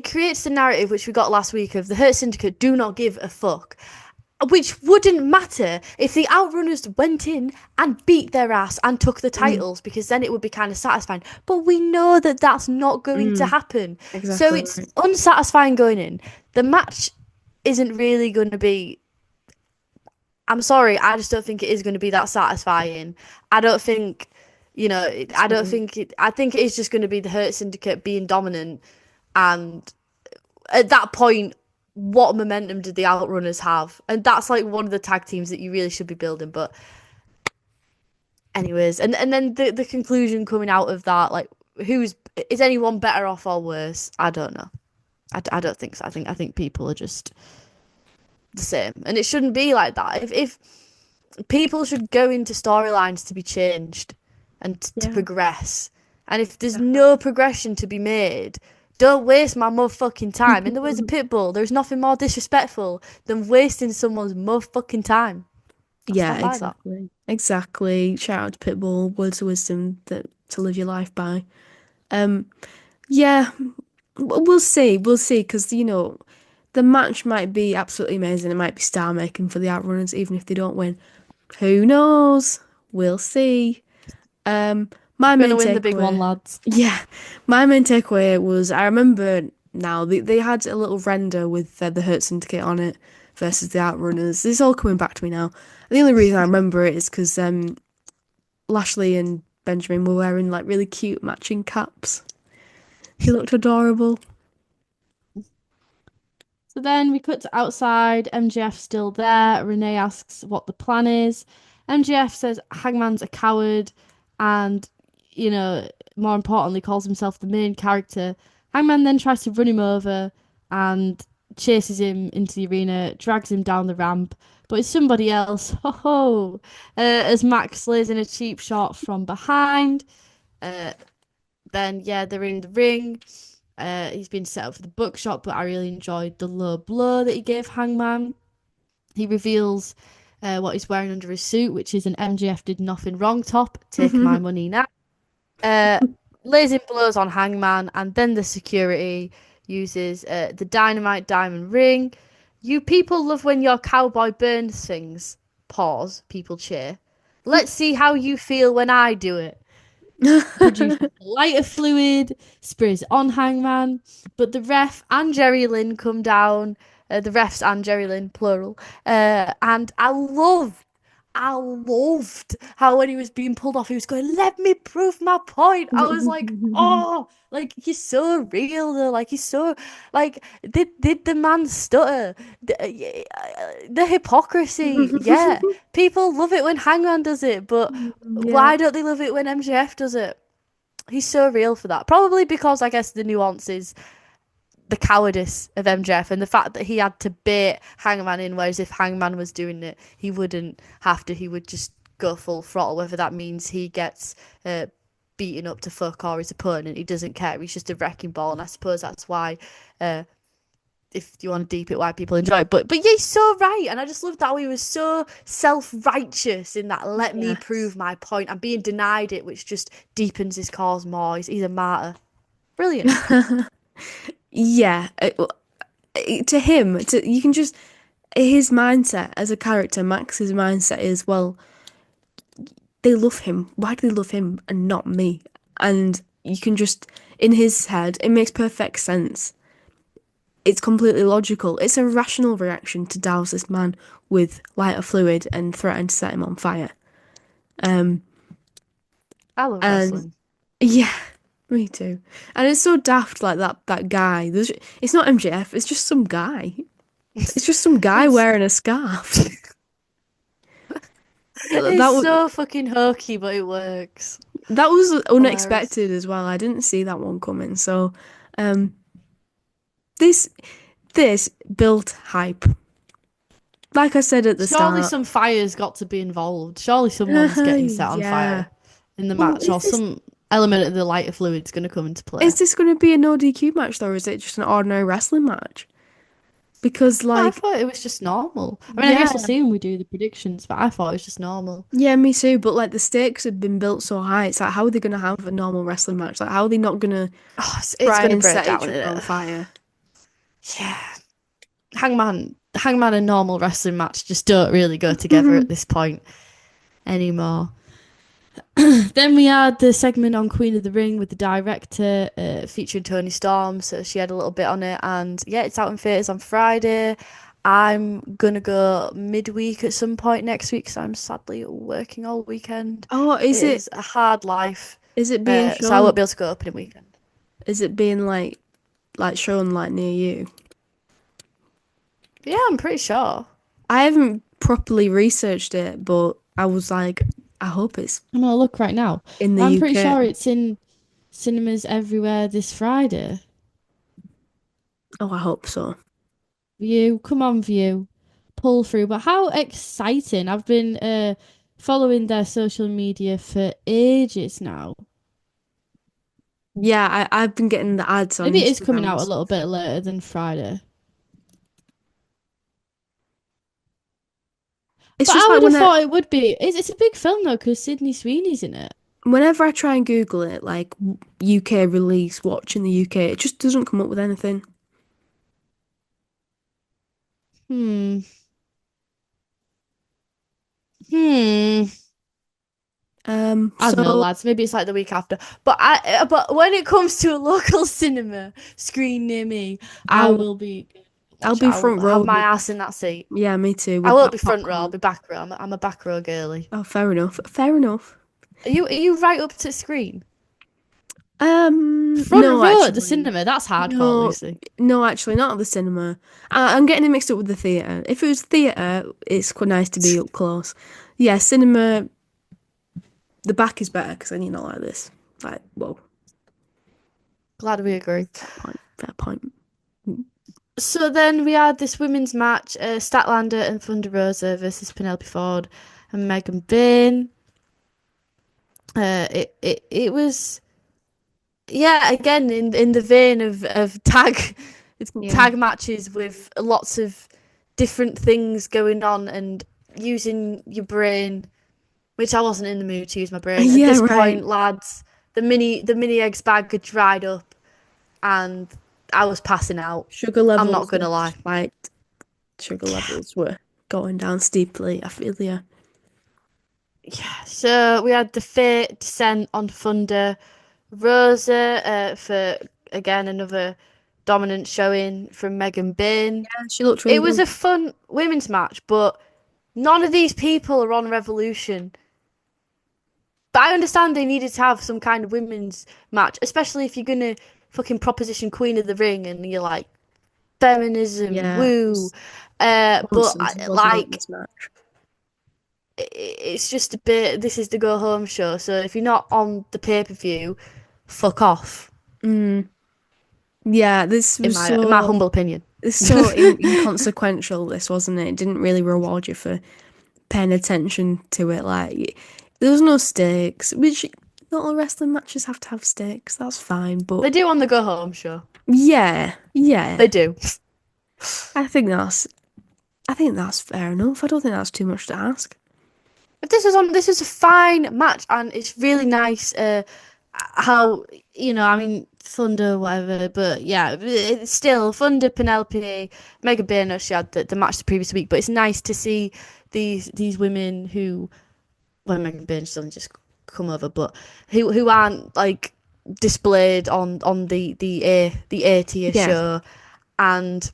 Speaker 7: creates the narrative which we got last week of the Hurt Syndicate do not give a fuck, which wouldn't matter if the Outrunners went in and beat their ass and took the titles, because then it would be kind of satisfying. But we know that that's not going to happen.
Speaker 6: Exactly
Speaker 7: So it's
Speaker 6: right.
Speaker 7: unsatisfying going in. The match isn't really going to be. I'm sorry, I just don't think it is going to be that satisfying. I don't think, I don't think it. I think it is just going to be the Hurt Syndicate being dominant, and at that point, what momentum did the Outrunners have? And that's like one of the tag teams that you really should be building. But anyways, and then the conclusion coming out of that, like, is anyone better off or worse? I don't know. I don't think so. I think people are just the same, and it shouldn't be like that. If people should go into storylines to be changed and to progress, And if there's no progression to be made, don't waste my motherfucking time. In the words of Pitbull, there's nothing more disrespectful than wasting someone's motherfucking time. I
Speaker 6: Yeah,
Speaker 7: stand by that.
Speaker 6: exactly. Shout out to Pitbull, words of wisdom that to live your life by. Um, yeah, we'll see, because the match might be absolutely amazing. It might be star making for the Outrunners, even if they don't win. Who knows? We'll see. My
Speaker 7: Gonna
Speaker 6: main
Speaker 7: win the big one,
Speaker 6: takeaway,
Speaker 7: lads.
Speaker 6: yeah, my main takeaway was I remember now they had a little render with the Hurt Syndicate on it versus the Outrunners. This is all coming back to me now. The only reason I remember it is because Lashley and Benjamin were wearing like really cute matching caps. He looked adorable.
Speaker 8: So then we cut to outside. MJF still there. Renee asks what the plan is. MJF says Hangman's a coward and, more importantly, calls himself the main character. Hangman then tries to run him over and chases him into the arena, drags him down the ramp, but it's somebody else. Ho ho! As Max lays in a cheap shot from behind. Then, they're in the ring. He's been set up for the bookshop, but I really enjoyed the low blow that he gave Hangman. He reveals what he's wearing under his suit, which is an MJF did nothing wrong top. Take my money now. Lays in blows on Hangman, and then the security uses the dynamite diamond ring. You people love when your cowboy burns things. Pause. People cheer. Let's see how you feel when I do it. Produces lighter fluid, sprays on Hangman, but the ref and Jerry Lynn come down. The refs and Jerry Lynn, plural. And I loved how when he was being pulled off, he was going, "Let me prove my point." I was like, "Oh, like he's so real though. Like he's so like did the man stutter? The hypocrisy, yeah. People love it when Hangman does it, but why don't they love it when MJF does it? He's so real for that. Probably because I guess the nuance is the cowardice of MJF and the fact that he had to bait Hangman in, whereas if Hangman was doing it, he wouldn't have to. He would just go full throttle, whether that means he gets beaten up to fuck or his opponent. He doesn't care. He's just a wrecking ball, and I suppose that's why, if you want to deep it, why people enjoy it. But yeah, he's so right, and I just loved how he was so self-righteous in that let me prove my point and being denied it, which just deepens his cause more. He's a martyr. Brilliant.
Speaker 6: Yeah, to him, you can just his mindset as a character. Max's mindset is, well, they love him. Why do they love him and not me? And you can just, in his head, it makes perfect sense. It's completely logical. It's a rational reaction to douse this man with lighter fluid and threaten to set him on fire.
Speaker 7: I love wrestling.
Speaker 6: Yeah. Me too. And it's so daft, like that guy. It's not MJF, it's just some guy. It's just some guy wearing a scarf.
Speaker 7: It's so fucking hokey, but it works.
Speaker 6: That was unexpected as well. I didn't see that one coming. So this built hype. Like I said at the start.
Speaker 7: Surely some fire's got to be involved. Surely someone's getting set on fire in the match, or some element of the lighter fluid's going to come into play.
Speaker 6: Is this going to be a no DQ match, though, or is it just an ordinary wrestling match? Because,
Speaker 7: I thought it was just normal. I mean, I guess we'll see when we do the predictions, but I thought it was just normal.
Speaker 6: Yeah, me too. But, like, the stakes have been built so high. It's like, how are they going to have a normal wrestling match? Like, how are they not going to try and set each other on fire?
Speaker 7: Yeah. Hangman and normal wrestling match just don't really go together at this point anymore. Then we had the segment on Queen of the Ring with the director featuring Toni Storm, so she had a little bit on it, and yeah, it's out in theatres on Friday. I'm gonna go midweek at some point next week because I'm sadly working all weekend.
Speaker 6: Oh,
Speaker 7: It's a hard life.
Speaker 6: Is it being shown?
Speaker 7: So I won't be able to go opening weekend.
Speaker 6: Is it being like shown like near you?
Speaker 7: Yeah, I'm pretty sure.
Speaker 6: I haven't properly researched it, but I was like, I hope it's.
Speaker 8: I'm gonna look right now.
Speaker 6: In the
Speaker 8: I'm
Speaker 6: UK.
Speaker 8: pretty sure it's in cinemas everywhere this Friday.
Speaker 6: Oh, I hope so.
Speaker 8: View, come on, View, pull through. But how exciting! I've been following their social media for ages now.
Speaker 6: Yeah, I've been getting the ads on
Speaker 8: Maybe it is
Speaker 6: Instagram
Speaker 8: coming
Speaker 6: and
Speaker 8: out a little
Speaker 6: stuff.
Speaker 8: bit later than Friday.
Speaker 6: It's
Speaker 8: But
Speaker 6: just
Speaker 8: I
Speaker 6: like
Speaker 8: would have thought it would be. It's a big film though, because Sydney Sweeney's in it.
Speaker 6: whenever I try and Google it, like UK release, watch in the UK, it just doesn't come up with anything.
Speaker 8: Hmm. Hmm. I don't know,
Speaker 6: So
Speaker 8: lads. Maybe it's like the week after. But when it comes to a local cinema screen near me, I
Speaker 6: I'll
Speaker 8: will be.
Speaker 6: I'll
Speaker 8: Watch,
Speaker 6: be
Speaker 8: I'll
Speaker 6: front row
Speaker 8: have my
Speaker 6: with,
Speaker 8: ass in that seat.
Speaker 6: yeah, me too,
Speaker 8: I
Speaker 6: with
Speaker 8: won't
Speaker 6: that
Speaker 8: be front row. I'll
Speaker 6: popcorn.
Speaker 8: be back row. I'm a back row girly.
Speaker 6: Oh, fair enough. Fair enough.
Speaker 8: Are you right up to screen? Front
Speaker 6: No,
Speaker 8: row at the
Speaker 6: actually.
Speaker 8: cinema. That's hardcore,
Speaker 6: No,
Speaker 8: Lucy.
Speaker 6: no, actually, not at the cinema. I'm getting it mixed up with the theatre. If it was theatre, it's quite nice to be up close. Yeah, cinema, the back is better because then you're not like this. Like, whoa,
Speaker 8: Glad we agree.
Speaker 6: fair point.
Speaker 8: So then we had this women's match: Statlander and Thunder Rosa versus Penelope Ford and Megan Bayne. It was, yeah, again in the vein of
Speaker 6: Yeah.
Speaker 8: tag matches with lots of different things going on and using your brain, which I wasn't in the mood to use my brain at
Speaker 6: Yeah,
Speaker 8: this
Speaker 6: right.
Speaker 8: point, lads. The mini eggs bag had dried up, and I was passing out.
Speaker 6: Sugar
Speaker 8: I'm not
Speaker 6: levels
Speaker 8: gonna
Speaker 6: were
Speaker 8: lie.
Speaker 6: spiked. Sugar levels were going down steeply. I feel yeah.
Speaker 8: Yeah. So we had the Fate descent on Thunder Rosa for again another dominant showing from Megan Bayne.
Speaker 6: Yeah, she looked really
Speaker 8: It was
Speaker 6: good.
Speaker 8: a fun women's match, but none of these people are on Revolution. But I understand they needed to have some kind of women's match, especially if you're gonna fucking proposition Queen of the Ring and you're like feminism,
Speaker 6: Yeah, it
Speaker 8: woo.
Speaker 6: was
Speaker 8: But
Speaker 6: nonsense, wasn't it,
Speaker 8: like
Speaker 6: this match?
Speaker 8: it's just a bit. This is the go home show, so if you're not on the pay per view, fuck off.
Speaker 6: Mm. Yeah, this
Speaker 8: In
Speaker 6: was
Speaker 8: my humble opinion.
Speaker 6: it's so inconsequential. This wasn't it? It didn't really reward you for paying attention to it. Like there was no stakes, which not all wrestling matches have to have stakes. That's fine, but
Speaker 8: They do on the go home show.
Speaker 6: yeah,
Speaker 8: They do.
Speaker 6: I think that's I think that's fair enough. I don't think that's too much to ask.
Speaker 8: But this was a fine match, and it's really nice. How I mean, Thunder, whatever, but yeah, it's still Thunder, Penelope, Megan Bayne. She had the match the previous week, but it's nice to see these women who, well, Megan Bayne still just come over, but who aren't like displayed on the A tier
Speaker 6: Yeah.
Speaker 8: show, and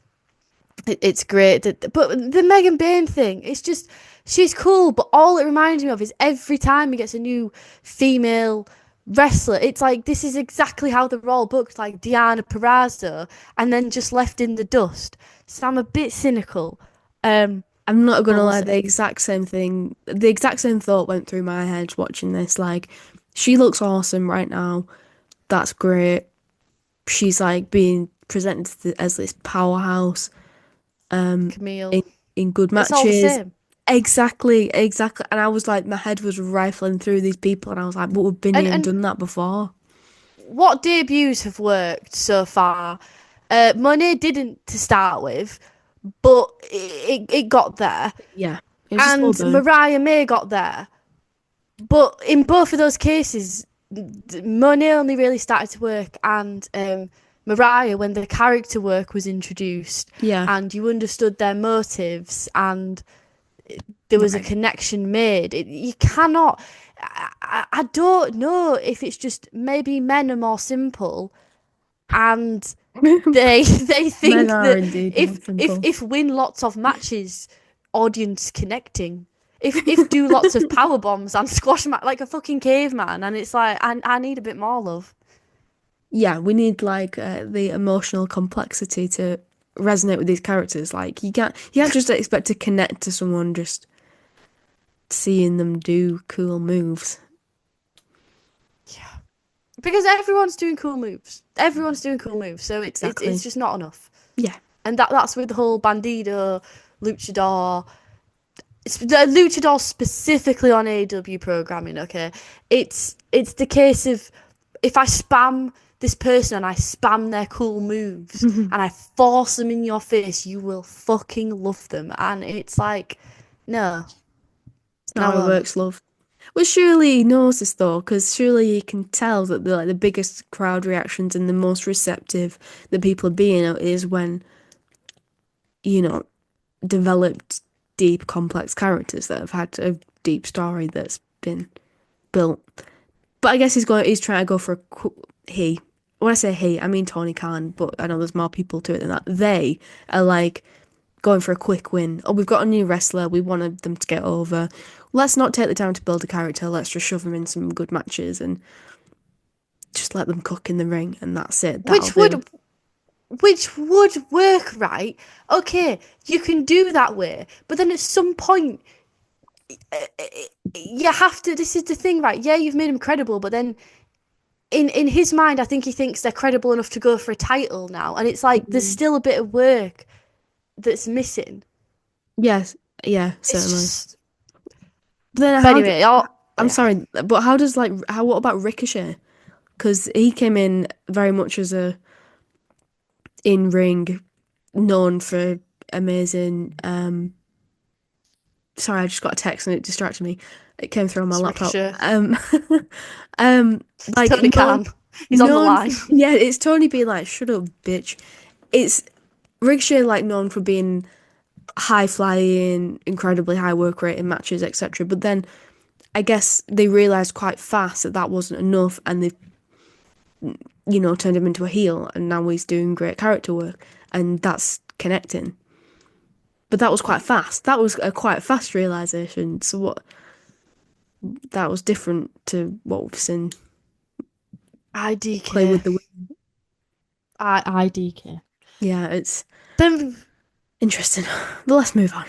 Speaker 8: it's great. But the Megan Bayne thing, it's just she's cool, but all it reminds me of is every time he gets a new female wrestler, it's like this is exactly how they're all booked, like Diana Perazzo, and then just left in the dust. So I'm a bit cynical.
Speaker 6: I'm not gonna
Speaker 8: We'll
Speaker 6: lie,
Speaker 8: see.
Speaker 6: the exact same thing, the exact same thought went through my head watching this. Like, she looks awesome right now. That's great. She's like being presented as this powerhouse
Speaker 8: Camille,
Speaker 6: in good
Speaker 8: it's all the
Speaker 6: matches.
Speaker 8: same.
Speaker 6: Exactly. And I was like, my head was rifling through these people, and I was like, but we've been here and
Speaker 8: And
Speaker 6: done that before.
Speaker 8: what debuts have worked so far? Monet didn't to start with, but it got there.
Speaker 6: Yeah. It was a slow
Speaker 8: And
Speaker 6: burn.
Speaker 8: Mariah May got there. But in both of those cases, Monet only really started to work, and Mariah, when the character work was introduced,
Speaker 6: Yeah.
Speaker 8: and you understood their motives, and there was a
Speaker 6: Right.
Speaker 8: connection made. You cannot. I don't know if it's just maybe men are more simple, and they think
Speaker 6: Men are
Speaker 8: that
Speaker 6: indeed more simple.
Speaker 8: if win lots of matches, audience connecting. If do lots of power bombs and squash like a fucking caveman, and it's like I need a bit more love.
Speaker 6: Yeah, we need like the emotional complexity to resonate with these characters. Like you can't just expect to connect to someone just seeing them do cool moves.
Speaker 8: Because everyone's doing cool moves. So
Speaker 6: Exactly.
Speaker 8: it's just not enough.
Speaker 6: Yeah.
Speaker 8: And that's with the whole Bandido, Luchador. The Luchador specifically on AEW programming, okay? It's the case of if I spam
Speaker 7: this person and I spam their cool moves and I force them in your face, you will fucking love them. And it's like, no.
Speaker 6: It's not how it works, love. Well, surely he knows this though, because surely he can tell that the biggest crowd reactions and the most receptive that people are being is when, developed, deep, complex characters that have had a deep story that's been built. But I guess he's trying to go for he. When I say he, I mean Tony Khan, but I know there's more people to it than that. They are like going for a quick win. Oh, we've got a new wrestler. We wanted them to get over. Let's not take the time to build a character. Let's just shove them in some good matches and just let them cook in the ring, and that's it.
Speaker 7: Which would work, right? Okay, you can do that way, but then at some point, you have to. This is the thing, right? Yeah, you've made them credible, but then in his mind, I think he thinks they're credible enough to go for a title now, and it's like there's still a bit of work that's missing.
Speaker 6: Yes, yeah, certainly.
Speaker 7: Just...
Speaker 6: But anyway, I'm sorry, but what about Ricochet? Because he came in very much as a in-ring, known for amazing. Sorry, I just got a text and it distracted me. It came through on my laptop.
Speaker 7: Like Tony Khan, he's on the line.
Speaker 6: Yeah, it's Tony being like, "Shut up, bitch." It's Ricochet, like, known for being high flying, incredibly high work rate in matches, etc. But then I guess they realised quite fast that wasn't enough, and they, turned him into a heel, and now he's doing great character work, and that's connecting. But that was quite fast. That was a quite fast realisation. So that was different to what we've seen.
Speaker 7: IDK.
Speaker 6: Play with the women.
Speaker 8: IDK.
Speaker 6: Yeah, it's
Speaker 7: then
Speaker 6: interesting. But let's move on.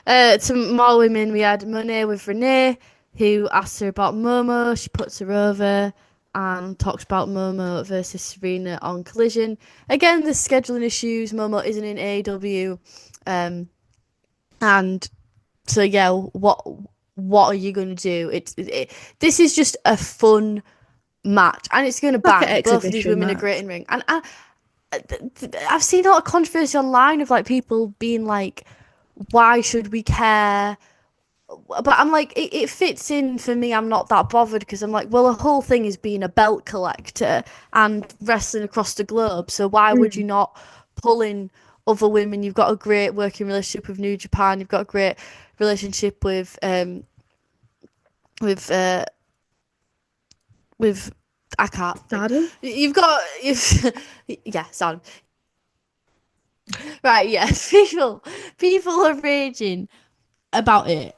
Speaker 7: To more women, we had Monet with Renee, who asked her about Momo. She puts her over and talks about Momo versus Serena on Collision. Again, there's scheduling issues. Momo isn't in AEW. And so, yeah, what are you going to do? This is just a fun match, and it's going to bang. Both of these women are great in ring. And I've seen a lot of controversy online of like people being like, why should we care? But I'm like, it fits in for me. I'm not that bothered because I'm like, well, the whole thing is being a belt collector and wrestling across the globe. So why would you not pull in other women? You've got a great working relationship with New Japan. You've got a great relationship with I can't.
Speaker 6: Stardom?
Speaker 7: Yeah, Stardom. Right, yeah. People are raging
Speaker 8: about it.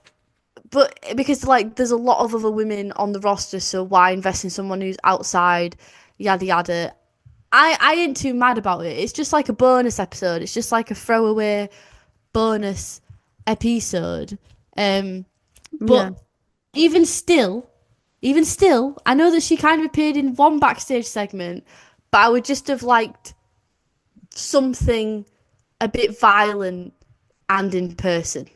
Speaker 7: But because like there's a lot of other women on the roster, so why invest in someone who's outside, yada yada. I ain't too mad about it. It's just like a bonus episode. It's just like a throwaway bonus episode. But even still, I know that she kind of appeared in one backstage segment, but I would just have liked something a bit violent and in person.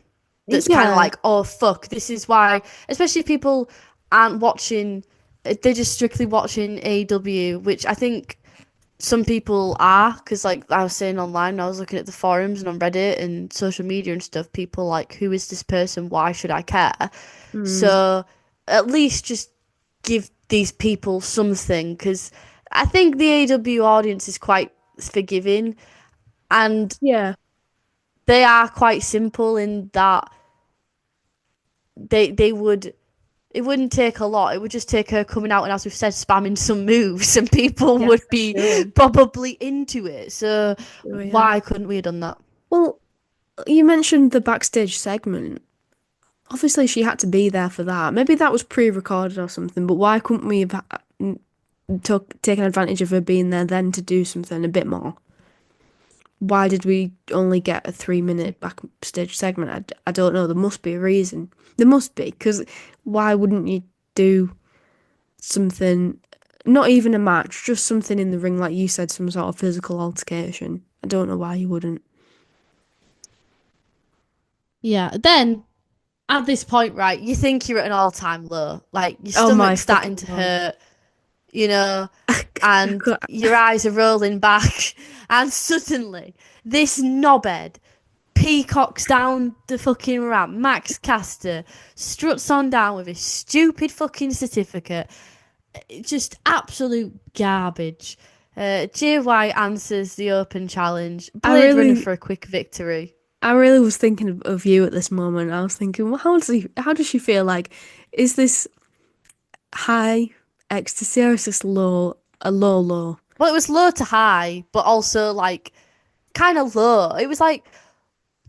Speaker 7: That's kind of like, oh, fuck, this is why, especially if people aren't watching, they're just strictly watching AEW, which I think some people are, because like I was saying online, I was looking at the forums and on Reddit and social media and stuff, people like, who is this person? Why should I care? So at least just give these people something, because I think the AEW audience is quite forgiving, and they are quite simple in that it wouldn't take a lot. It would just take her coming out and, as we've said, spamming some moves, and people would be probably into it. So why couldn't we have done that?
Speaker 6: Well, you mentioned the backstage segment. Obviously, she had to be there for that. Maybe that was pre-recorded or something, but why couldn't we have taken advantage of her being there then to do something a bit more? Why did we only get a 3-minute backstage segment? I don't know. There must be a reason. There must be, because why wouldn't you do something, not even a match, just something in the ring, like you said, some sort of physical altercation? I don't know why you wouldn't.
Speaker 8: Yeah, then
Speaker 7: at this point, right, you think you're at an all-time low. Like, your stomach's starting to hurt. you know, and your eyes are rolling back, and suddenly this knobhead peacocks down the fucking ramp. Max Caster struts on down with his stupid fucking certificate. Just absolute garbage. Jay White answers the open challenge. Blade Runner for a quick victory.
Speaker 6: I really was thinking of you at this moment. I was thinking, well, how does she feel? Like, is this high ecstasy or is this low? Low?
Speaker 7: Well, it was low to high, but also like kind of low. It was like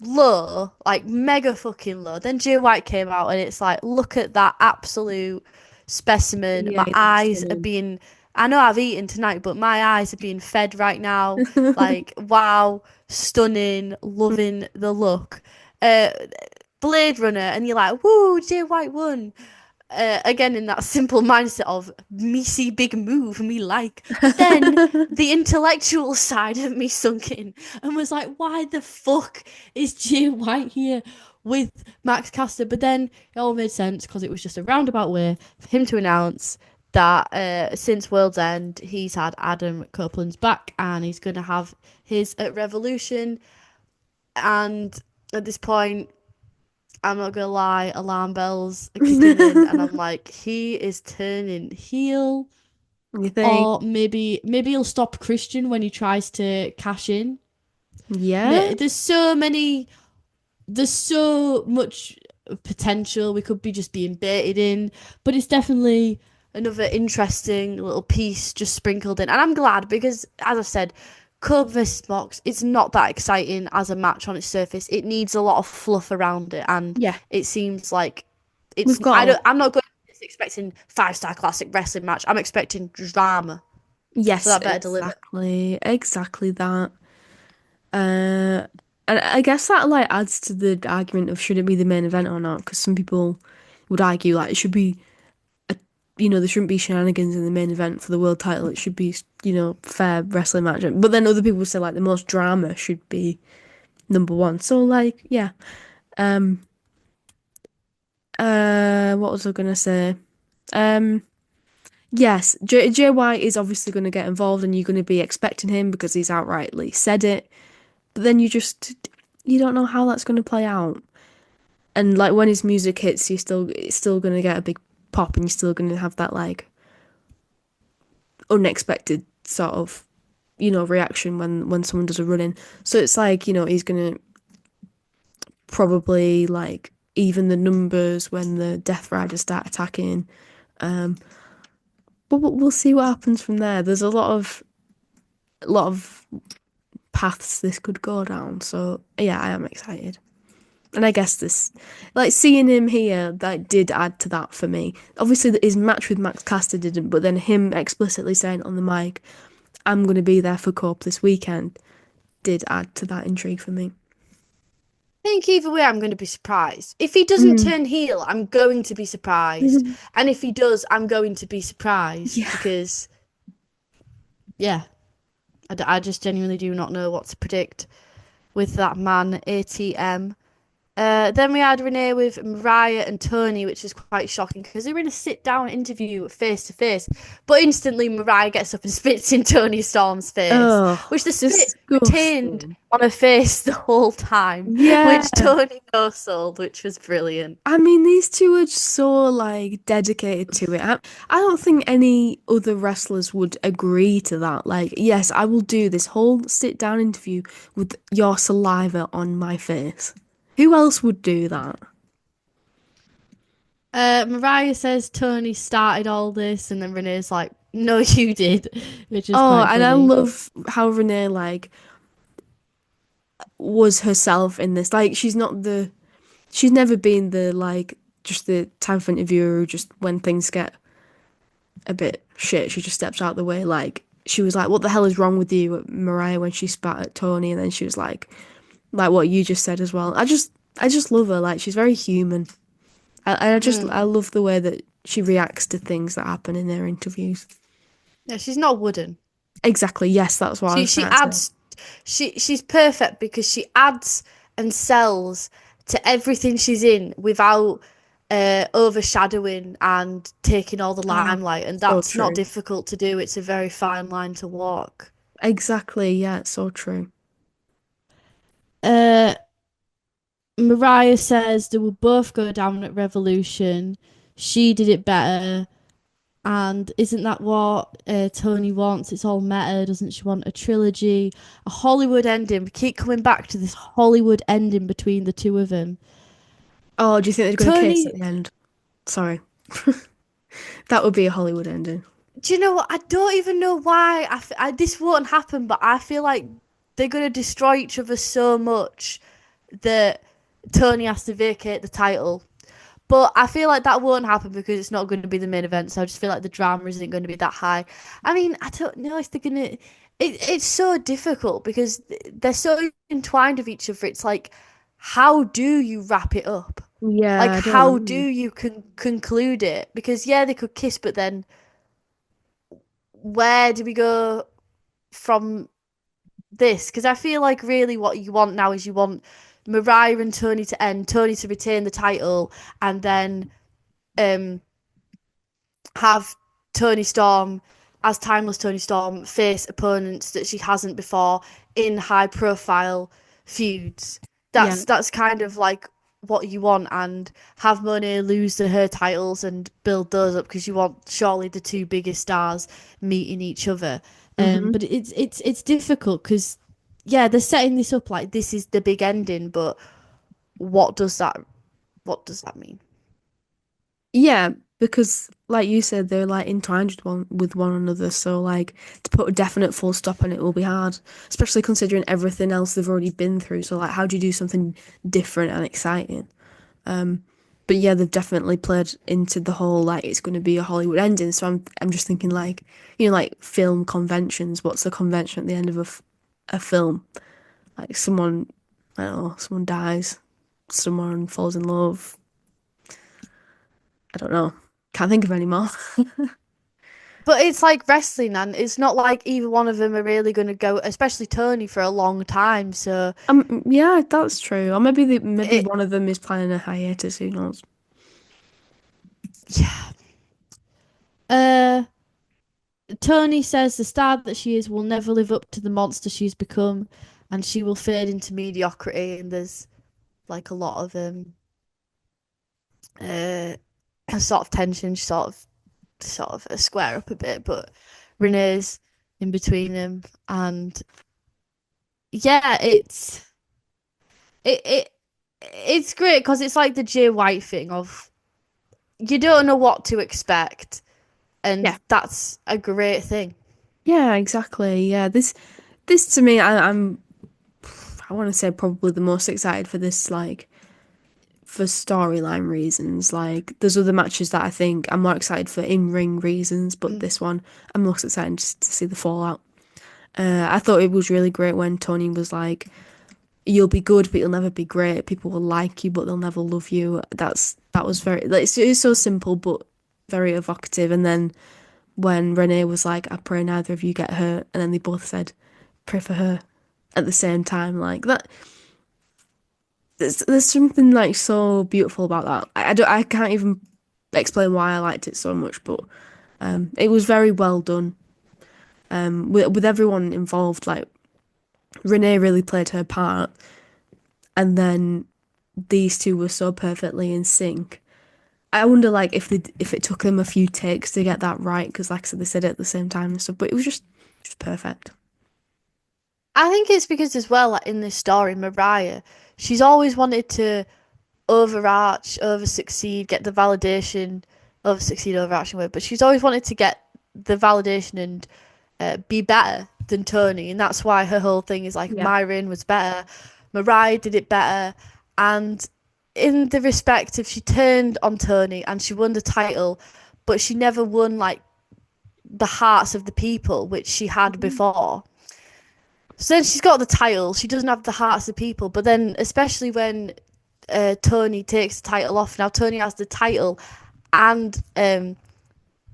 Speaker 7: low, like mega fucking low. Then Jay White came out, and it's like, look at that absolute specimen.
Speaker 6: Yeah,
Speaker 7: My eyes are being. I know I've eaten tonight, but my eyes are being fed right now. Like, wow, stunning, loving the look. Blade Runner, and you're like, woo, Jay White won. Again, in that simple mindset of me see big move, me like. Then the intellectual side of me sunk in and was like, why the fuck is Jay White here with Max Caster? But then it all made sense because it was just a roundabout way for him to announce that since World's End, he's had Adam Copeland's back and he's going to have his at Revolution. And at this point, I'm not going to lie, alarm bells are kicking in, and I'm like, he is turning heel.
Speaker 6: You think?
Speaker 8: Or maybe he'll stop Christian when he tries to cash in.
Speaker 6: Yeah.
Speaker 8: There's so much potential. We could be just being baited in, but it's definitely
Speaker 7: another interesting little piece just sprinkled in. And I'm glad because, as I said, Cope versus Mox, it's not that exciting as a match on its surface. It needs a lot of fluff around it, and it seems like it's. I'm not going expecting 5-star classic wrestling match. I'm expecting drama.
Speaker 6: Yes,
Speaker 7: so that better deliver.
Speaker 6: Exactly that. And I guess that like adds to the argument of should it be the main event or not? Because some people would argue like it should be. There shouldn't be shenanigans in the main event for the world title. It should be, fair wrestling match. But then other people say like the most drama should be number one. So like, yeah. What was I gonna say? Yes, Jay White is obviously going to get involved, and you're going to be expecting him because he's outrightly said it. But then you don't know how that's going to play out. And like when his music hits, it's still going to get a big pop, and you're still going to have that like unexpected sort of reaction when someone does a run in. So it's like he's going to probably like even the numbers when the Death Riders start attacking, but we'll see what happens from there. There's a lot of paths this could go down, so yeah, I am excited. And I guess this, like, seeing him here, that did add to that for me. Obviously, his match with Max Caster didn't, but then him explicitly saying on the mic, I'm going to be there for Cope this weekend, did add to that intrigue for me.
Speaker 7: I think either way, I'm going to be surprised. If he doesn't turn heel, I'm going to be surprised. And if he does, I'm going to be surprised. Because, I just genuinely do not know what to predict with that man, ATM. Then we had Renee with Mariah and Tony, which is quite shocking because they were in a sit-down interview face-to-face, but instantly Mariah gets up and spits in Tony Storm's face, which the spit retained on her face the whole time, which Tony no-sold, which was brilliant.
Speaker 6: I mean, these two are so, like, dedicated to it. I don't think any other wrestlers would agree to that. Like, yes, I will do this whole sit-down interview with your saliva on my face. Who else would do that?
Speaker 8: Mariah says Tony started all this, and then Renee's like, no, you did. Which is
Speaker 6: quite funny. I love how Renee, like, was herself in this. Like, she's never been the, like, just the type of interviewer who just, when things get a bit shit, she just steps out the way. Like, she was like, what the hell is wrong with you, Mariah, when she spat at Tony, and then she was like what you just said as well. I just love her. Like, she's very human. I love the way that she reacts to things that happen in their interviews.
Speaker 7: Yeah, she's not wooden.
Speaker 6: Exactly. Yes, that's what
Speaker 7: she adds. She's perfect because she adds and sells to everything she's in without overshadowing and taking all the limelight, and
Speaker 6: so
Speaker 7: that's not
Speaker 6: true.
Speaker 7: difficult to do. It's a very fine line to walk.
Speaker 6: Exactly, yeah, it's so true.
Speaker 8: Uh, Mariah says they will both go down at Revolution. She did it better. And isn't that what Tony wants? It's all meta. Doesn't she want a trilogy? A Hollywood ending. We keep coming back to this Hollywood ending between the two of them.
Speaker 6: Oh, do you think they're going to kiss
Speaker 7: Tony,
Speaker 6: at the end? Sorry. That would be a Hollywood ending.
Speaker 7: do you know what? I don't even know why this won't happen, but I feel like they're going to destroy each other so much that Tony has to vacate the title. But I feel like that won't happen because it's not going to be the main event. So I just feel like the drama isn't going to be that high. I mean, I don't know if they're going to. It's so difficult because they're so entwined with each other. It's like, how do you wrap it up?
Speaker 6: Yeah,
Speaker 7: Like,
Speaker 6: I
Speaker 7: how
Speaker 6: don't
Speaker 7: do
Speaker 6: know.
Speaker 7: you conclude it? Because, yeah, they could kiss, but then where do we go from this? Because I feel like really what you want now is you want Mariah and Tony to end, Tony to retain the title, and then have Tony Storm as timeless Tony Storm face opponents that she hasn't before in high profile feuds.
Speaker 6: Yeah.
Speaker 7: That's kind of like what you want, and have Monet lose her titles and build those up because you want surely the two biggest stars meeting each other. But it's difficult because yeah, they're setting this up like this is the big ending, but what does that mean?
Speaker 6: Yeah, because like you said, they're like entwined with one another. So like to put a definite full stop on it will be hard, especially considering everything else they've already been through. So like, how do you do something different and exciting? But yeah, they've definitely played into the whole like it's going to be a Hollywood ending. So I'm just thinking like like film conventions. What's the convention at the end of a film? Like someone, I don't know, someone dies, someone falls in love. I don't know. Can't think of any more.
Speaker 7: But it's like wrestling, and it's not like either one of them are really going to go, especially Tony, for a long time. So
Speaker 6: Yeah, that's true. Or maybe
Speaker 7: it,
Speaker 6: one of them is planning a hiatus. Who knows?
Speaker 7: yeah,
Speaker 8: Uh, Tony says the star that she is will never live up to the monster she's become, and she will fade into mediocrity. And there's like a lot of uh, sort of tension, sort of a square up a bit, but Renee's in between them, and yeah, it it's great because it's like the Jay White thing of you don't know what to expect, and
Speaker 6: Yeah.
Speaker 7: that's a great thing.
Speaker 6: Yeah, exactly. Yeah, this to me, I want to say probably the most excited for this, like for storyline reasons. Like there's other matches that I think I'm more excited for in ring reasons, but this one I'm most excited just to see the fallout. I thought it was really great when Tony was like, "You'll be good, but you'll never be great. People will like you, but they'll never love you." That was very like it's so simple, but very evocative. And then when Renee was like, "I pray neither of you get hurt," and then they both said, "Pray for her," at the same time, like that. There's something like so beautiful about that. I can't even explain why I liked it so much, but it was very well done. With everyone involved, like Renee really played her part, and then these two were so perfectly in sync. I wonder like if it took them a few takes to get that right, because like I said, they said it at the same time and stuff, but it was just perfect.
Speaker 7: I think it's because as well, like, in this story, Mariah, she's always wanted to overarch, over succeed, get the validation, over succeed, overarching word, but she's always wanted to get the validation and be better than Tony, and that's why her whole thing is like
Speaker 6: Yeah.
Speaker 7: Myron was better, Mariah did it better, and in the respect of she turned on Tony and she won the title, but she never won like the hearts of the people, which she had before. So then she's got the title. She doesn't have the hearts of people. But then, especially when Tony takes the title off, now Tony has the title and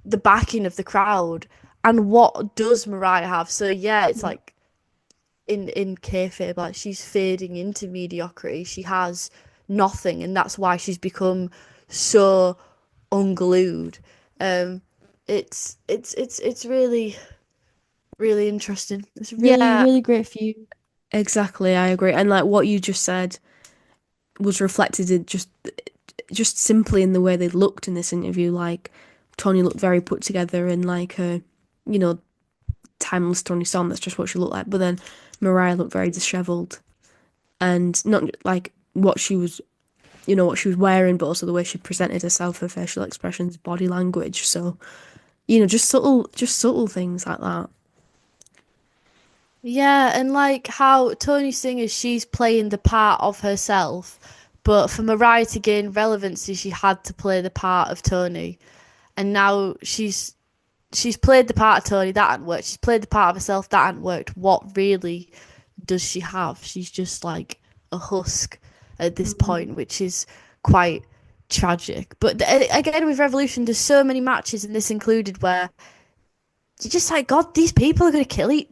Speaker 7: the backing of the crowd. And what does Mariah have? So yeah, it's like in kayfabe, like she's fading into mediocrity. She has nothing, and that's why she's become so unglued. It's really really interesting. It's a really
Speaker 6: Yeah,
Speaker 7: really great feud.
Speaker 6: exactly. I agree. And like what you just said was reflected in just simply in the way they looked in this interview. Like Tony looked very put together and like a, you know, timeless Tony Storm. That's just what she looked like. But then Mariah looked very disheveled, and not like what she was, you know, what she was wearing, but also the way she presented herself, her facial expressions, body language. So, you know, just subtle things like that.
Speaker 7: Yeah, and like how Tony Singer, she's playing the part of herself, but for Mariah to gain relevancy, she had to play the part of Tony, and now she's played the part of Tony, that hadn't worked. She's played the part of herself, that hadn't worked. What really does she have? She's just like a husk at this point, which is quite tragic. But again, with Revolution, there's so many matches, and this included, where you're just like, God, these people are gonna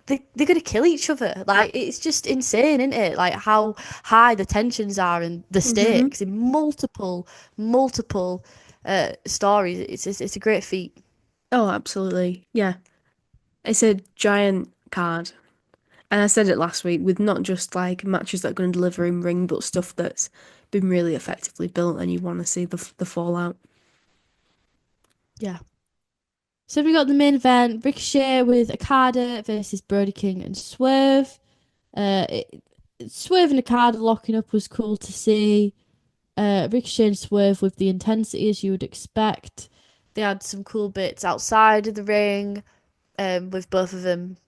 Speaker 7: they're gonna kill each other. Like it's just insane, isn't it? Like how high the tensions are and the stakes in multiple stories. It's a great feat.
Speaker 6: Oh, absolutely. Yeah. It's a giant card. And I said it last week with not just like matches that are going to deliver in ring, but stuff that's been really effectively built and you want to see the fallout.
Speaker 7: Yeah.
Speaker 8: So we got the main event: Ricochet with Okada versus Brody King and Swerve. Swerve and Okada locking up was cool to see. Ricochet and Swerve with the intensity as you would expect.
Speaker 7: They had some cool bits outside of the ring, with both of them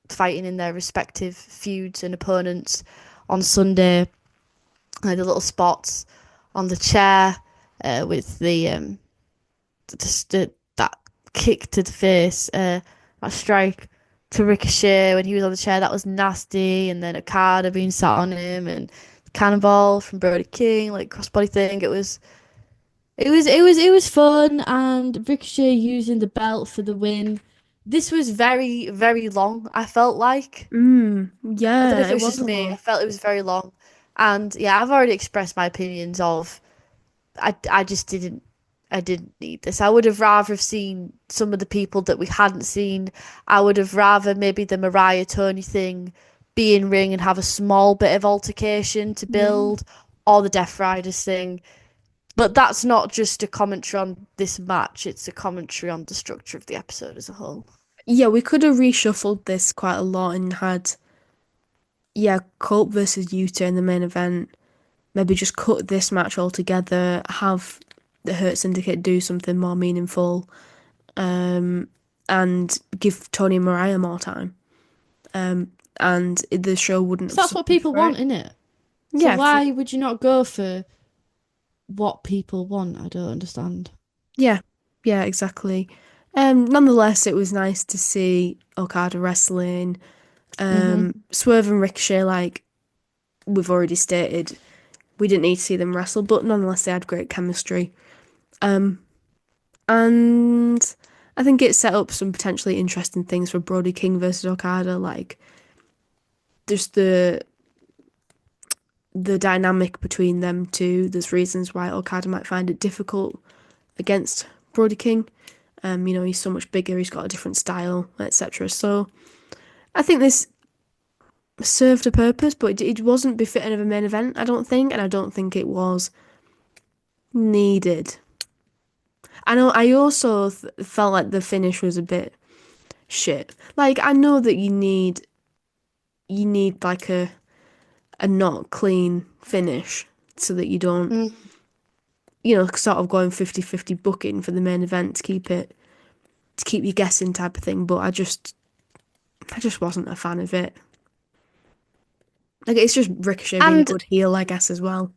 Speaker 7: fighting in their respective feuds and opponents on Sunday. The little spots on the chair, with that kick to the face, that strike to Ricochet when he was on the chair, that was nasty. And then Okada being sat on him, and the cannonball from Brody King, like crossbody thing. It was fun, and Ricochet using the belt for the win. This was very, very long, I felt like. I don't know
Speaker 6: Yeah,
Speaker 7: if it
Speaker 6: it
Speaker 7: was
Speaker 6: was
Speaker 7: just
Speaker 6: a
Speaker 7: me. I
Speaker 6: lot.
Speaker 7: felt it was very long. And yeah, I've already expressed my opinions of I just didn't need this. I would have rather have seen some of the people that we hadn't seen. I would have rather maybe the Mariah Tony thing be in ring and have a small bit of altercation to
Speaker 6: Yeah.
Speaker 7: build, or the Death Riders thing. But that's not just a commentary on this match, it's a commentary on the structure of the episode as a whole.
Speaker 6: Yeah, we could have reshuffled this quite a lot and had, yeah, Colt versus Yuta in the main event. Maybe just cut this match altogether, have the Hurt Syndicate do something more meaningful, um, and give Tony and Mariah more time. And the show wouldn't
Speaker 8: So
Speaker 6: have
Speaker 8: that's what
Speaker 6: suffered
Speaker 8: people
Speaker 6: for
Speaker 8: want,
Speaker 6: it.
Speaker 8: innit? So
Speaker 6: Yeah,
Speaker 8: why would you not go for what people want? I don't understand.
Speaker 6: yeah, yeah, exactly. Nonetheless, it was nice to see Okada wrestling. Swerve and Ricochet, like we've already stated, we didn't need to see them wrestle, but nonetheless, they had great chemistry. And I think it set up some potentially interesting things for Brody King versus Okada, like just the dynamic between them two. There's reasons why Okada might find it difficult against Brody King. You know, he's so much bigger, he's got a different style, etc. So I think this served a purpose, but it wasn't befitting of a main event, I don't think, and I don't think it was needed. I know I also felt like the finish was a bit shit. Like I know that you need like a not clean finish so that you don't, you know, sort of going 50-50 booking for the main event to keep you guessing type of thing, but I just wasn't a fan of it. Like it's just Ricochet being a
Speaker 7: And
Speaker 6: good heel, I guess, as well.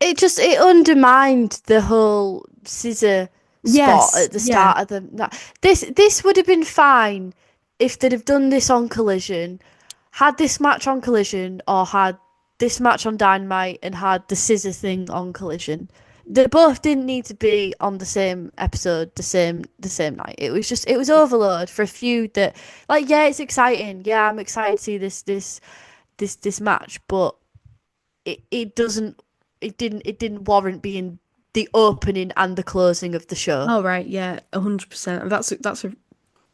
Speaker 7: it undermined the whole scissor spot
Speaker 6: Yes,
Speaker 7: at the
Speaker 6: yeah.
Speaker 7: start of this would have been fine if they'd have done this on Collision, had this match on Collision, or had this match on Dynamite and had the scissor thing on Collision. They both didn't need to be on the same episode, the same night. It was overload for a feud that, like, yeah, it's exciting. Yeah, I'm excited to see this match, but it didn't warrant being the opening and the closing of the show.
Speaker 6: Oh right, yeah, 100%.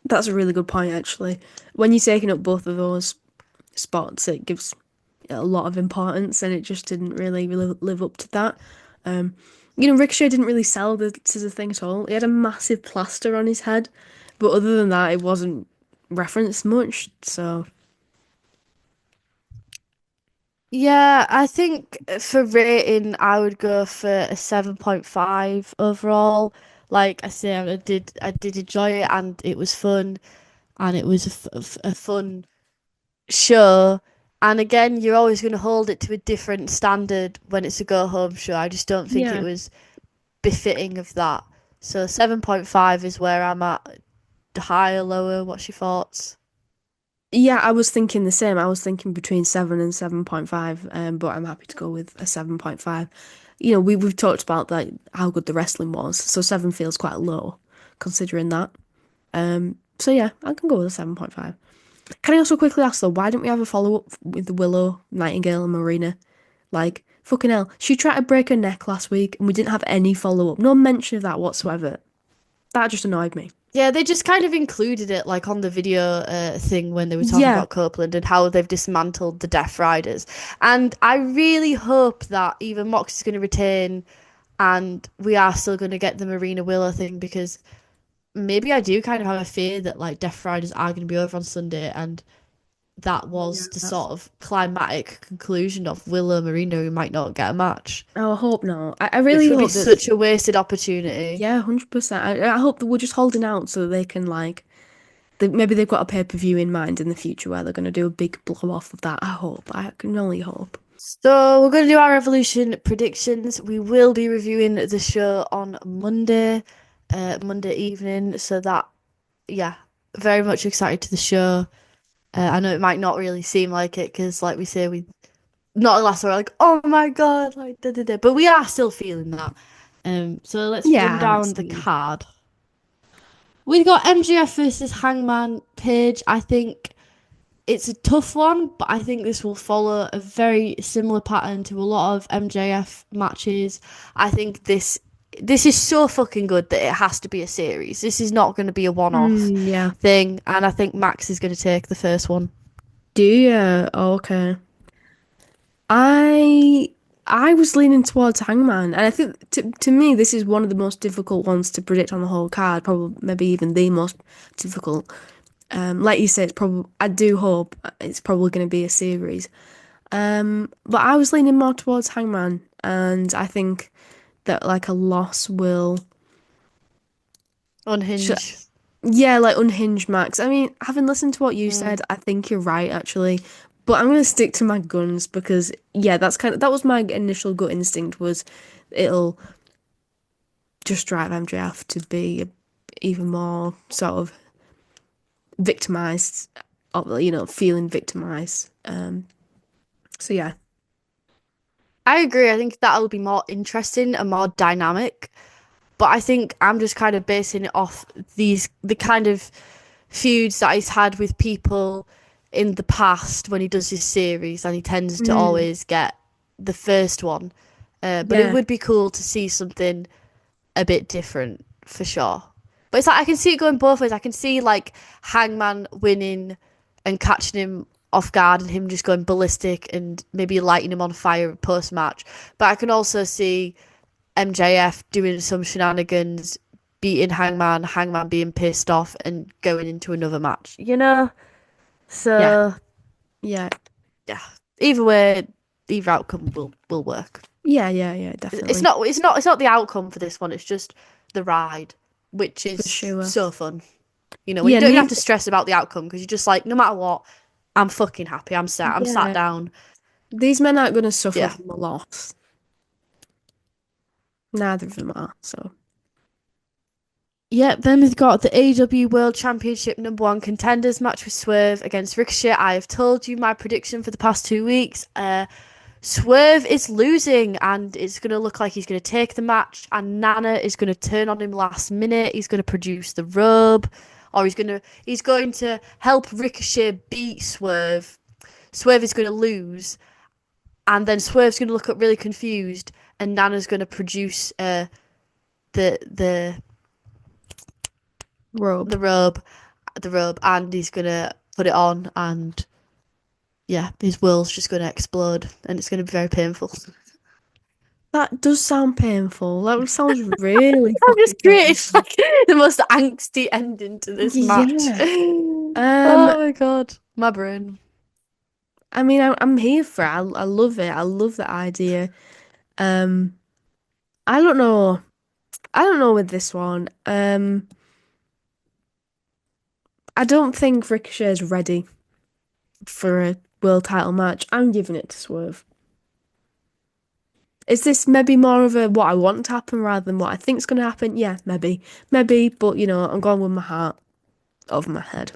Speaker 6: That's a really good point actually. When you're taking up both of those spots, it gives a lot of importance, and it just didn't really live up to that. Ricochet didn't really sell to the thing at all. He had a massive plaster on his head, but other than that, it wasn't referenced much. So
Speaker 7: Yeah, I think for rating, I would go for a 7.5 overall. Like I say, I did enjoy it, and it was fun, and it was a fun show. And again, you're always going to hold it to a different standard when it's a go home show. I just don't think it
Speaker 6: yeah,
Speaker 7: was befitting of that. So 7.5 is where I'm at. Higher, lower? What's your thoughts?
Speaker 6: yeah, I was thinking the same. I was thinking between 7 and 7.5, but I'm happy to go with a 7.5. We've talked about like how good the wrestling was, so 7 feels quite low considering that. So yeah, I can go with a 7.5. Can I also quickly ask though, why didn't we have a follow-up with Willow, Nightingale, and Marina? Like, fucking hell, she tried to break her neck last week, and we didn't have any follow-up. No mention of that whatsoever. That just annoyed me.
Speaker 7: Yeah, they just kind of included it like on the video thing when they were talking
Speaker 6: Yeah,
Speaker 7: about Copeland and how they've dismantled the Death Riders. And I really hope that even Mox is going to retain and we are still going to get the Marina Willow thing, because maybe I do kind of have a fear that like Death Riders are going to be over on Sunday, and that
Speaker 6: yeah,
Speaker 7: was the sort of climatic conclusion of Willow Marina who might not get a match,
Speaker 6: oh, I hope not. I
Speaker 7: which
Speaker 6: really
Speaker 7: would be
Speaker 6: hope that.
Speaker 7: such a wasted opportunity.
Speaker 6: Yeah, 100%. I hope that we're just holding out so that they can like. Maybe they've got a pay-per-view in mind in the future where they're going to do a big blow off of that. I hope. I can only hope.
Speaker 7: So we're going to do our Revolution predictions. We will be reviewing the show on Monday, Monday evening. So that, yeah, very much excited to the show. I know it might not really seem like it because, like we say, we not last hour like, oh my god, like da da da, but we are still feeling that. So let's
Speaker 6: Yeah,
Speaker 7: run down the
Speaker 6: absolutely.
Speaker 7: card.
Speaker 8: We've got MGF versus Hangman Page. I think it's a tough one, but I think this will follow a very similar pattern to a lot of MJF matches. I think this is so fucking good that it has to be a series. This is not going to be a one-off
Speaker 6: Yeah.
Speaker 7: thing, and I think Max is going to take the first one.
Speaker 6: Do you? Oh, okay. I I was leaning towards Hangman, and I think to me this is one of the most difficult ones to predict on the whole card. Probably maybe even the most difficult. Like you said, it's probably I do hope it's probably going to be a series. But I was leaning more towards Hangman, and I think that like a loss will, sh
Speaker 7: Unhinged.
Speaker 6: yeah, like unhinge Max. I mean, having listened to what you said, I think you're right actually. But I'm gonna stick to my guns because yeah, that was my initial gut instinct was it'll just drive MJF to be even more sort of victimized, or feeling victimized. So yeah,
Speaker 7: I agree. I think that'll be more interesting and more dynamic. But I think I'm just kind of basing it off the kind of feuds that he's had with people in the past when he does his series, and he tends to always get the first one. But it
Speaker 6: yeah,
Speaker 7: would be cool to see something a bit different for sure. But it's like I can see it going both ways. I can see like Hangman winning and catching him off guard and him just going ballistic and maybe lighting him on fire post match. But I can also see MJF doing some shenanigans, beating Hangman, Hangman being pissed off and going into another match.
Speaker 6: yeah,
Speaker 7: So
Speaker 6: yeah,
Speaker 7: yeah, either way, either outcome will work.
Speaker 6: yeah,
Speaker 7: It's
Speaker 6: definitely
Speaker 7: not it's not the outcome for this one. It's just the ride, which
Speaker 6: for
Speaker 7: is
Speaker 6: sure.
Speaker 7: so fun. When you
Speaker 6: Yeah,
Speaker 7: don't even have to stress about the outcome because you're just like, no matter what, I'm fucking happy. I'm sat
Speaker 6: yeah,
Speaker 7: down.
Speaker 6: these men aren't gonna suffer
Speaker 7: Yeah.
Speaker 6: from a loss. Neither of them are. So
Speaker 7: Yeah, then we've got the AEW World Championship #1 contenders match with Swerve against Ricochet. I have told you my prediction for the past 2 weeks. Swerve is losing, and it's going to look like he's going to take the match, and Nana is going to turn on him last minute. He's going to produce the rub, or he's going to help Ricochet beat Swerve. Swerve is going to lose, and then Swerve's going to look up really confused, and Nana's going to produce the
Speaker 6: Robe.
Speaker 7: the robe, and he's going to put it on, and yeah, his world's just going to explode, and it's going to be very painful.
Speaker 6: That does sound painful. That sounds really
Speaker 7: I've
Speaker 6: fucking
Speaker 7: just created
Speaker 6: painful.
Speaker 7: like the most angsty ending to this match. Oh my god, my brain.
Speaker 6: I mean, I'm here for it. I love it. I love the idea. I don't know. I don't know with this one. I don't think Ricochet's ready for a world title match. I'm giving it to Swerve. Is this maybe more of a what I want to happen rather than what I think's going to happen? Yeah, maybe. Maybe, but I'm going with my heart over my head.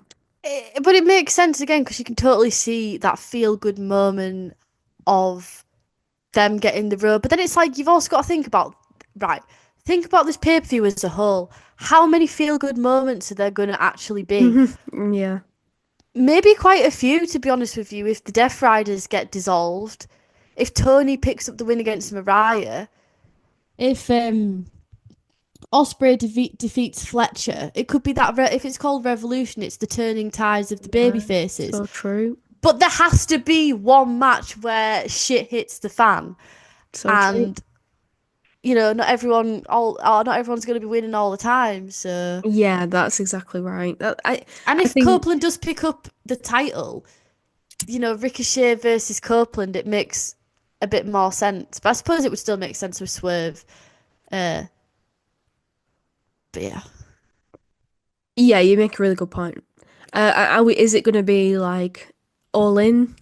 Speaker 7: But it makes sense again because you can totally see that feel-good moment of them getting the robe. But then it's like you've also got to think about this pay-per-view as a whole. How many feel-good moments are there going to actually be?
Speaker 6: Yeah.
Speaker 7: Maybe quite a few, to be honest with you. If the Death Riders get dissolved, if Tony picks up the win against Mariah,
Speaker 8: If Ospreay defeats Fletcher, it could be that. If it's called Revolution, it's the turning tides of the baby faces.
Speaker 6: So true.
Speaker 7: But there has to be one match where shit hits the fan,
Speaker 6: So
Speaker 7: and
Speaker 6: true.
Speaker 7: not everyone's going to be winning all the time. So
Speaker 6: Yeah, that's exactly right.
Speaker 7: if Copeland does pick up the title, Ricochet versus Copeland, it makes a bit more sense. But I suppose it would still make sense with Swerve. But yeah.
Speaker 6: Yeah, you make a really good point. Is it going to be like all in,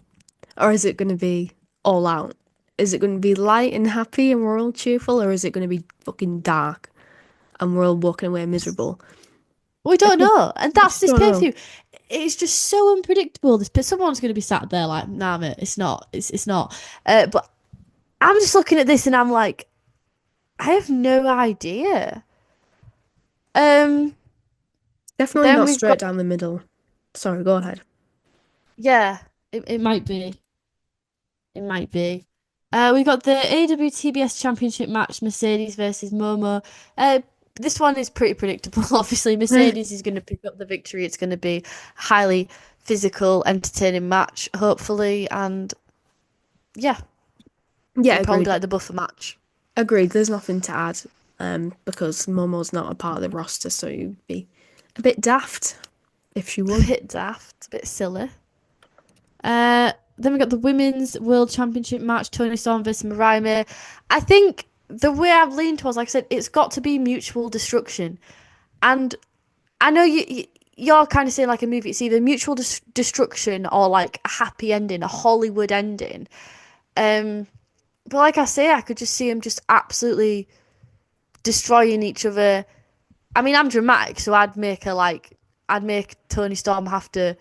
Speaker 6: or is it going to be all out? Is it going to be light and happy and we're all cheerful, or is it going to be fucking dark and we're all walking away miserable?
Speaker 7: We don't know, and that's this
Speaker 6: don't know.
Speaker 7: pay-per-view. It's just so unpredictable. Someone's going to be sat there like, nah, mate, it's not. It's not. But I'm just looking at this and I'm like, I have no idea.
Speaker 6: Definitely
Speaker 7: Then
Speaker 6: not
Speaker 7: we've
Speaker 6: straight
Speaker 7: got-
Speaker 6: down the middle. Sorry, go ahead.
Speaker 7: Yeah,
Speaker 8: It might be. It might be. We've got the AEW TBS Championship match, Mercedes versus Momo.
Speaker 7: this one is pretty predictable. Obviously, Mercedes is going to pick up the victory. It's going to be a highly physical, entertaining match, hopefully, and yeah,
Speaker 6: Yeah,
Speaker 7: probably
Speaker 6: agreed.
Speaker 7: like the buffer match.
Speaker 6: Agreed. There's nothing to add, because Momo's not a part of the roster, so you'd be a bit daft if she
Speaker 7: A
Speaker 6: would.
Speaker 7: bit daft, a bit silly.
Speaker 8: Then we got the Women's World Championship match, Toni Storm versus
Speaker 7: Mariah May. I think the way I've leaned towards, like I said, it's got to be mutual destruction. And I know you're kind of saying like a movie, it's either mutual destruction or like a happy ending, a Hollywood ending. But like I say, I could just see them just absolutely destroying each other. I mean, I'm dramatic, so I'd make Toni Storm have to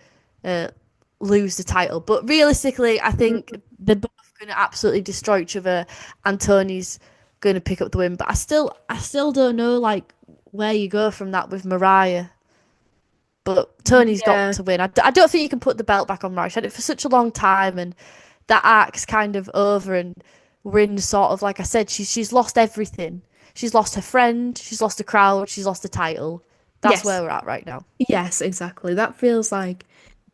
Speaker 7: lose the title. But realistically, I think they're both going to absolutely destroy each other, and Tony's going to pick up the win. But I still don't know like where you go from that with Mariah. But Tony's got to win. I don't think you can put the belt back on Mariah. She had it for such a long time, and that arc's kind of over. And we're in sort of, like I said, she's lost everything. She's lost her friend. She's lost the crowd. She's lost the title. That's where we're at right now.
Speaker 6: Yes, exactly. That feels like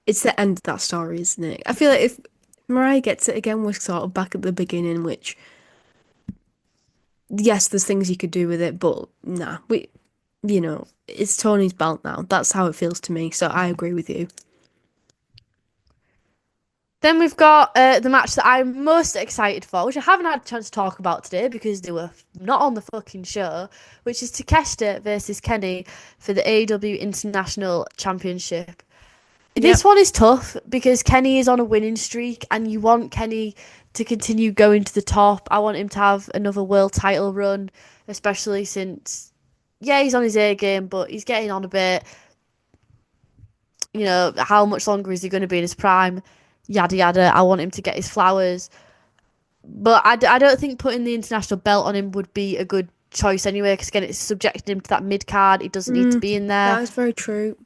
Speaker 6: it's the end of that story, isn't it? I feel like if Mariah gets it again, we're sort of back at the beginning, which, yes, there's things you could do with it, but nah, it's Tony's belt now. That's how it feels to me, so I agree with you.
Speaker 7: Then we've got the match that I'm most excited for, which I haven't had a chance to talk about today because they were not on the fucking show, which is Takeshita versus Kenny for the AEW International Championship. This one is tough because Kenny is on a winning streak and you want Kenny to continue going to the top. I want him to have another world title run, especially since, he's on his A game, but he's getting on a bit. How much longer is he going to be in his prime? Yada yada. I want him to get his flowers, but I don't think putting the international belt on him would be a good choice anyway. Because again, it's subjecting him to that mid card. He doesn't need to be in there.
Speaker 6: That is very true.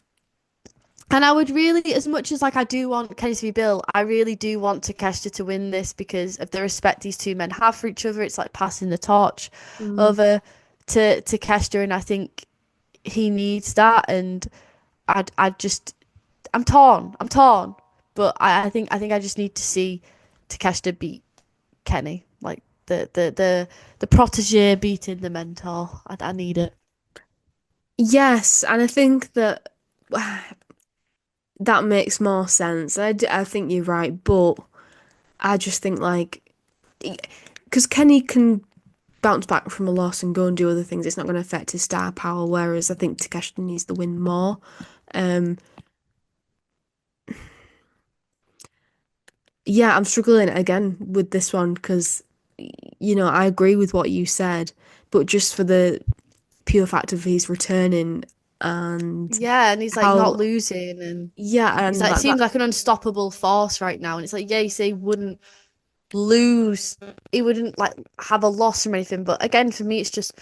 Speaker 7: And I would really, as much as like I do want Kenny to be Bill, I really do want Takeshita to win this because of the respect these two men have for each other. It's like passing the torch over to Takeshita, and I think he needs that. And I'm torn. But I think I just need to see Takeshita beat Kenny, like the protege beating the mentor. I need it.
Speaker 6: Yes, and I think that that makes more sense. I think you're right, but I just think like because Kenny can bounce back from a loss and go and do other things, it's not going to affect his star power. Whereas I think Takeshita needs the win more. Um, yeah, I'm struggling again with this one because I agree with what you said, but just for the pure fact of he's returning and
Speaker 7: Yeah, and he's like
Speaker 6: how
Speaker 7: not losing, and
Speaker 6: yeah,
Speaker 7: he's
Speaker 6: and
Speaker 7: like
Speaker 6: that,
Speaker 7: seems like an unstoppable force right now. And it's like, yeah, you say he wouldn't lose, he wouldn't like have a loss from anything. But again, for me, it's just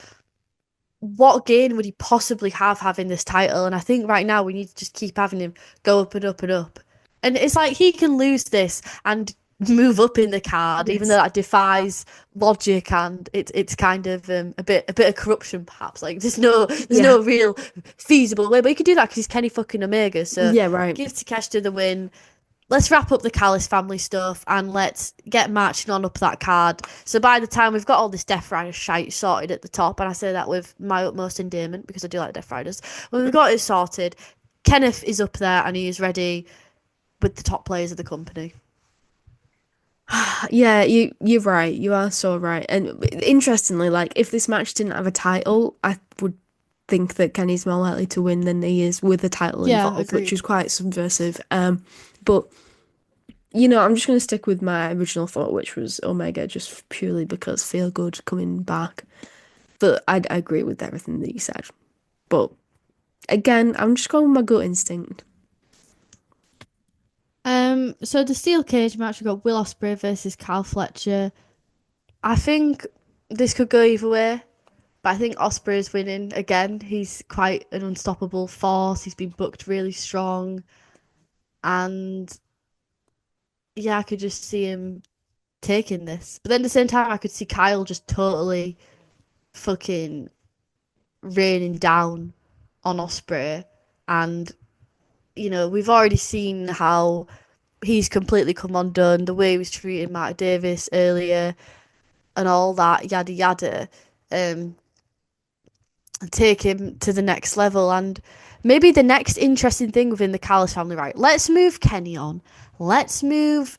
Speaker 7: what gain would he possibly have having this title? And I think right now we need to just keep having him go up and up and up. And it's like he can lose this and move up in the card, even though
Speaker 6: yes,
Speaker 7: that defies logic and it's kind of a bit of corruption perhaps. Like there's
Speaker 6: yeah,
Speaker 7: no real feasible way, but he could do that because he's Kenny fucking Omega. So
Speaker 6: yeah, right.
Speaker 7: give Takeshita the win. Let's wrap up the Callis family stuff and let's get marching on up that card. So by the time we've got all this Death Rider shite sorted at the top, and I say that with my utmost endearment because I do like Death Riders, when we've got it sorted, Kenneth is up there and he is ready with the top players of the company.
Speaker 6: Yeah, you're right. You are so right. And interestingly, like if this match didn't have a title, I would think that Kenny's more likely to win than he is with a title
Speaker 8: Yeah,
Speaker 6: involved, which
Speaker 8: agreed.
Speaker 6: is quite subversive. But I'm just gonna stick with my original thought, which was Omega, just purely because feel good coming back. But I agree with everything that you said. But again, I'm just going with my gut instinct.
Speaker 8: So the steel cage match, we've got Will Ospreay versus Kyle Fletcher.
Speaker 7: I think this could go either way, but I think Osprey is winning again. He's quite an unstoppable force. He's been booked really strong, and yeah, I could just see him taking this. But then at the same time, I could see Kyle just totally fucking raining down on Osprey, and we've already seen how he's completely come undone. The way he was treating Mark Davis earlier, and all that yada yada. Take him to the next level, and maybe the next interesting thing within the Callis family, right? Let's move Kenny on. Let's move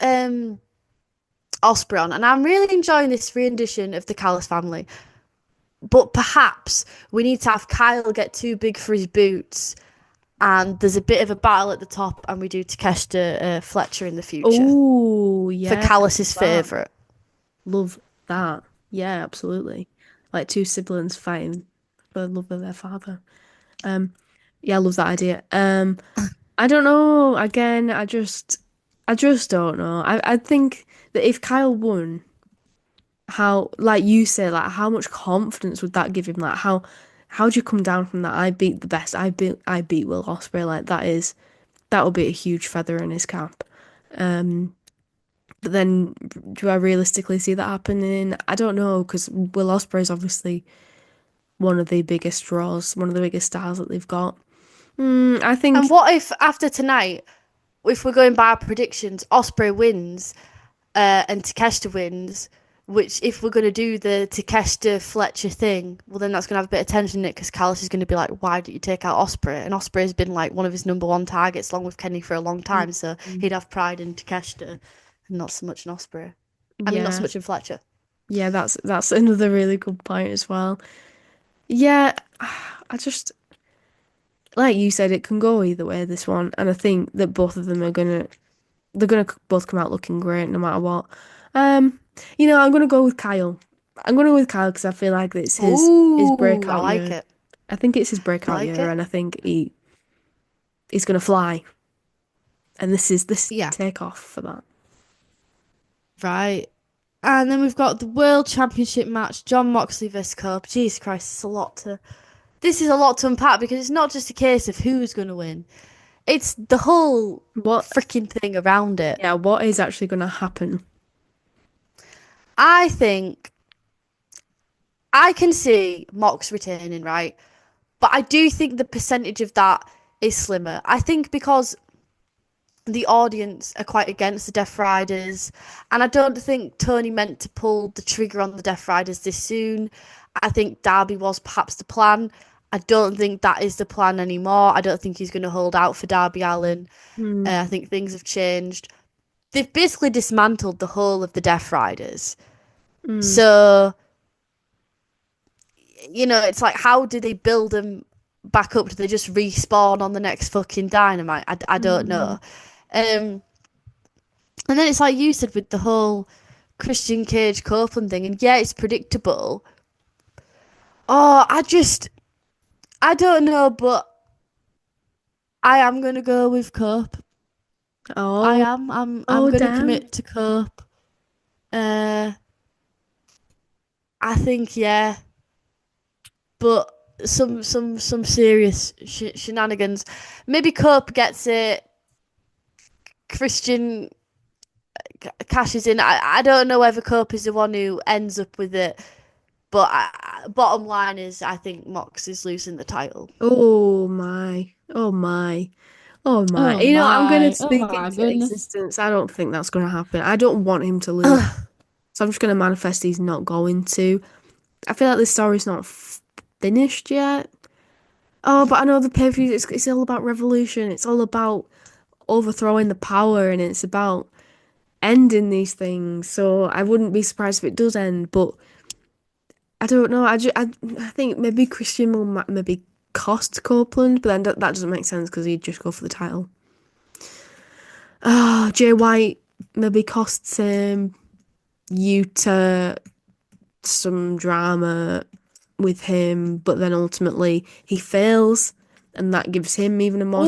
Speaker 7: Osprey on, and I'm really enjoying this rendition of the Callis family. But perhaps we need to have Kyle get too big for his boots, and there's a bit of a battle at the top, and we do Takeshita Fletcher in the future
Speaker 6: Oh,
Speaker 7: for
Speaker 6: yeah.
Speaker 7: Callis's favourite.
Speaker 6: Love that. Yeah, absolutely. Like two siblings fighting for the love of their father. Yeah, I love that idea. I don't know. Again, I just don't know. I think that if Kyle won, how, like you say, like how much confidence would that give him? Like how do you come down from that? I beat the best. I beat Will Ospreay. Like that would be a huge feather in his cap. But then, do I realistically see that happening? I don't know, because Will Ospreay is obviously one of the biggest draws, one of the biggest stars that they've got. I think,
Speaker 7: And what if after tonight, if we're going by our predictions, Osprey wins and Takeshita wins, which if we're going to do the Takeshita Fletcher thing, well then that's going to have a bit of tension in it because Callis is going to be like, why did you take out Osprey? And Osprey has been like one of his number one targets along with Kenny for a long time, so he'd have pride in Takeshita and not so much in Osprey. I mean, not so
Speaker 6: yeah,
Speaker 7: much in Fletcher.
Speaker 6: yeah, that's another really good point as well. Yeah, I just, like you said, it can go either way, this one, and I think that both of them they're gonna both come out looking great no matter what. I'm gonna go with Kyle. I'm gonna go with Kyle because I feel like it's his
Speaker 7: Ooh, I
Speaker 6: breakout
Speaker 7: like
Speaker 6: year.
Speaker 7: it.
Speaker 6: I think it's his
Speaker 7: I
Speaker 6: breakout
Speaker 7: like
Speaker 6: year,
Speaker 7: it.
Speaker 6: and I think he's gonna fly. And this is
Speaker 7: Yeah,
Speaker 6: takeoff for that.
Speaker 8: Right. And then we've got the World Championship match, Jon Moxley versus Cope. Jesus Christ, this is a lot to unpack because it's not just a case of who's going to win.
Speaker 7: It's the whole
Speaker 6: What?
Speaker 7: freaking thing around it.
Speaker 6: Yeah, what is actually going to happen?
Speaker 7: I think I can see Mox retaining, right? But I do think the percentage of that is slimmer. I think because the audience are quite against the Death Riders, and I don't think Tony meant to pull the trigger on the Death Riders this soon. I think Darby was perhaps the plan. I don't think that is the plan anymore. I don't think he's going to hold out for Darby Allin. I think things have changed. They've basically dismantled the whole of the Death Riders. So, you know, it's like, how do they build them back up? Do they just respawn on the next fucking Dynamite? I don't know. And then it's like you said with the whole Christian Cage Copeland thing, and yeah, it's predictable. Oh, I don't know, but I am gonna go with Cope.
Speaker 6: Oh,
Speaker 7: I am. I'm gonna
Speaker 6: damn.
Speaker 7: commit to Cope. I think yeah, but some serious shenanigans. Maybe Cope gets it. Christian cashes in. I don't know whether Cope is the one who ends up with it, but bottom line is I think Mox is losing the title.
Speaker 6: Oh my. Oh my. Oh my.
Speaker 8: Oh
Speaker 6: You know, I'm going
Speaker 8: my.
Speaker 6: to
Speaker 8: Oh
Speaker 6: speak
Speaker 8: my
Speaker 6: into
Speaker 8: goodness.
Speaker 6: existence. I don't think that's going to happen. I don't want him to lose. So I'm just going to manifest he's not going to. I feel like this story's not finished yet. Oh, but I know the pay-per-view, it's all about Revolution. It's all about overthrowing the power, and it's about ending these things. So I wouldn't be surprised if it does end, but I don't know. I think maybe Christian will maybe cost Copeland, but then that doesn't make sense because he'd just go for the title. Jay White maybe costs him. Yuta some drama with him, but then ultimately he fails, and that gives him even a more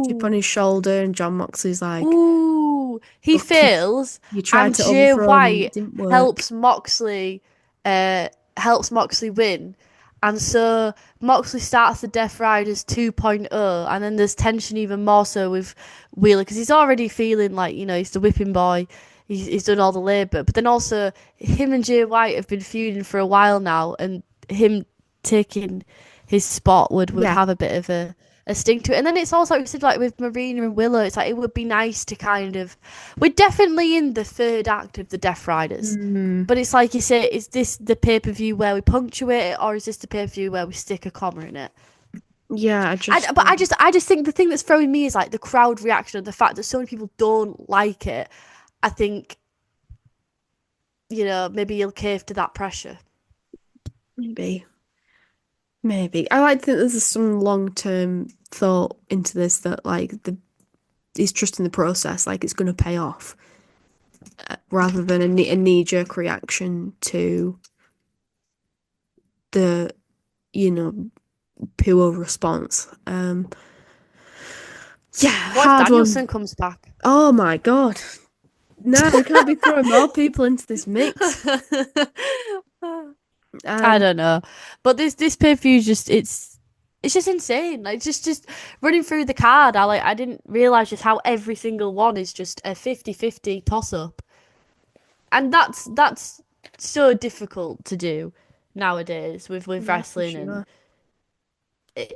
Speaker 6: chip on his shoulder. And Jon Moxley's like,
Speaker 7: ooh, he
Speaker 6: "Look,
Speaker 7: fails,
Speaker 6: you tried
Speaker 7: and
Speaker 6: to
Speaker 7: Jay
Speaker 6: overthrow him, it
Speaker 7: White
Speaker 6: didn't work."
Speaker 7: helps Moxley win. And so Moxley starts the Death Riders 2.0, and then there's tension even more so with Wheeler because he's already feeling like, you know, he's the whipping boy. He's done all the labour. But then also, him and Jay White have been feuding for a while now, and him taking his spot would have a bit of a sting to it. And then it's also, like we said, like with Marina and Willow, it's like it would be nice to kind of... We're definitely in the third act of the Death Riders. But it's like you say, is this the pay-per-view where we punctuate it, or is this the pay-per-view where we stick a comma in it?
Speaker 6: Yeah,
Speaker 7: I just think the thing that's throwing me is like the crowd reaction and the fact that so many people don't like it. I think, you know, maybe he'll cave to that pressure.
Speaker 6: Maybe. I like to think there's some long-term thought into this, that like he's trusting the process, like it's going to pay off, rather than a knee-jerk reaction to the, you know, poor response.
Speaker 7: What
Speaker 6: hard
Speaker 7: if Danielson
Speaker 6: one.
Speaker 7: comes back?
Speaker 6: Oh my God. No, we can't be throwing more people into this mix.
Speaker 7: I don't know, but this pay-per-view just it's just insane. Like just running through the card, I didn't realize just how every single one is just a 50-50 toss-up, and that's so difficult to do nowadays with wrestling.
Speaker 6: Sure.
Speaker 7: And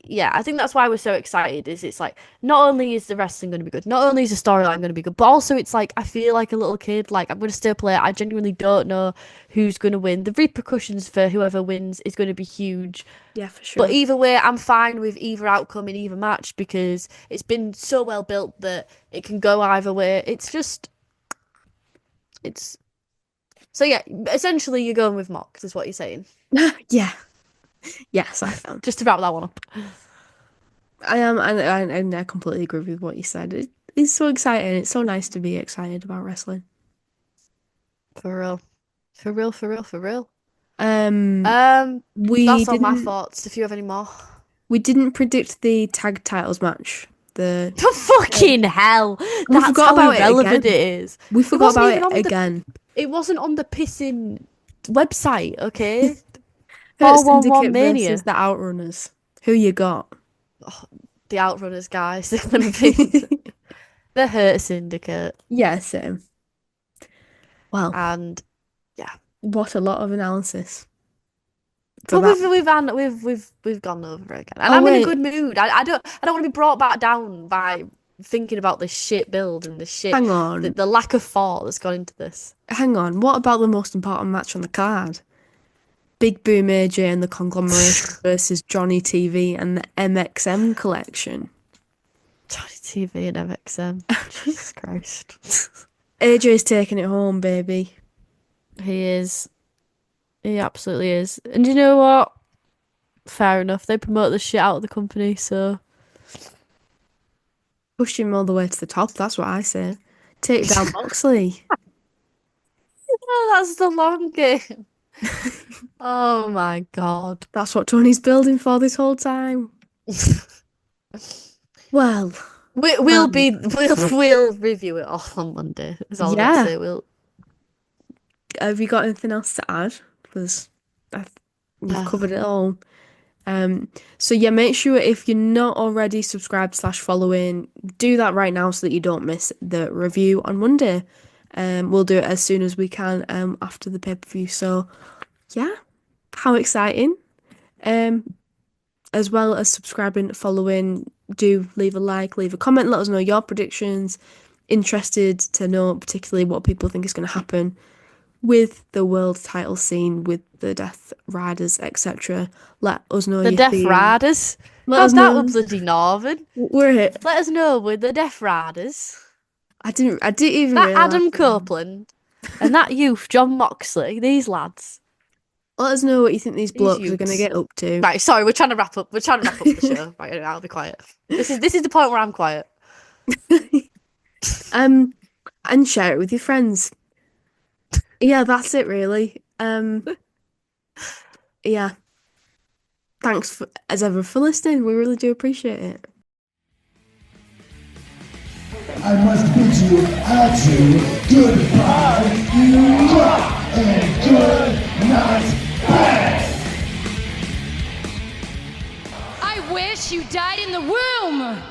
Speaker 7: yeah, I think that's why we're so excited. Is it's like not only is the wrestling going to be good, not only is the storyline going to be good, but also it's like I feel like a little kid. Like I'm going to stay up late. I genuinely don't know who's going to win. The repercussions for whoever wins is going to be huge.
Speaker 6: Yeah, for sure.
Speaker 7: But either way, I'm fine with either outcome in either match because it's been so well built that it can go either way. So yeah. Essentially, you're going with Mox, is what you're saying.
Speaker 6: Yeah. Yes, I am.
Speaker 7: Just to wrap that one up.
Speaker 6: I am, and I completely agree with what you said. It's so exciting. It's so nice to be excited about wrestling.
Speaker 7: For real.
Speaker 6: We
Speaker 7: That's all my
Speaker 6: didn't
Speaker 7: thoughts. If you have any more.
Speaker 6: we didn't predict the tag titles match.
Speaker 7: The fucking hell!
Speaker 6: We
Speaker 7: That's
Speaker 6: forgot
Speaker 7: how
Speaker 6: about it
Speaker 7: irrelevant
Speaker 6: again.
Speaker 7: it is.
Speaker 6: We forgot about it again.
Speaker 7: It wasn't on the pissing website, okay?
Speaker 6: Hurt
Speaker 7: 411
Speaker 6: Syndicate
Speaker 7: Mania.
Speaker 6: versus the Outrunners. Who you got?
Speaker 7: the Outrunners guys. They're going to be the Hurt Syndicate.
Speaker 6: Yeah, same. Well,
Speaker 7: And yeah,
Speaker 6: what a lot of analysis.
Speaker 7: but we've gone over it again, and
Speaker 6: Oh,
Speaker 7: I'm in
Speaker 6: wait.
Speaker 7: a good mood. I don't want to be brought back down by thinking about this shit build and the shit.
Speaker 6: Hang on.
Speaker 7: The lack of thought that's gone into this.
Speaker 6: Hang on. What about the most important match on the card? Big Boom AJ and the Conglomeration versus Johnny TV and the MXM collection.
Speaker 7: Johnny TV and MXM. Jesus Christ.
Speaker 6: AJ's taking it home, baby.
Speaker 7: He is. He absolutely is. And you know what? Fair enough. They promote the shit out of the company, so.
Speaker 6: Push him all the way to the top, that's what I say. Take down Moxley.
Speaker 7: Oh, that's the long game. Oh my god.
Speaker 6: That's what Tony's building for this whole time. Well,
Speaker 7: We'll review it all on Monday. Is all I'm
Speaker 6: Yeah.
Speaker 7: gonna say.
Speaker 6: have you got anything else to add? Because we've covered it all. So yeah, make sure if you're not already subscribed/following, do that right now so that you don't miss the review on Monday. We'll do it as soon as we can after the pay-per-view. So yeah, how exciting. As well as subscribing, following, do leave a like, leave a comment, let us know your predictions. Interested to know particularly what people think is going to happen with the world title scene, with the Death Riders, etc. Let us know
Speaker 7: The
Speaker 6: your
Speaker 7: Death
Speaker 6: theme.
Speaker 7: Riders?
Speaker 6: Let
Speaker 7: How's
Speaker 6: us
Speaker 7: that
Speaker 6: know.
Speaker 7: with bloody Northern?
Speaker 6: We're here.
Speaker 7: Let us know with the Death Riders.
Speaker 6: I didn't even
Speaker 7: That
Speaker 6: realise.
Speaker 7: Adam Copeland and that youth, Jon Moxley, these lads.
Speaker 6: Let us know what you think these blokes are going to
Speaker 7: youths.
Speaker 6: get up to.
Speaker 7: Right, sorry, we're trying to wrap up the show. Right, anyway, I'll be quiet. This is the point where I'm quiet.
Speaker 6: And share it with your friends. Yeah, that's it really. Yeah. Thanks as ever for listening. We really do appreciate it.
Speaker 1: I must bid you adieu, goodbye, and good night, bye.
Speaker 9: I wish you died in the womb!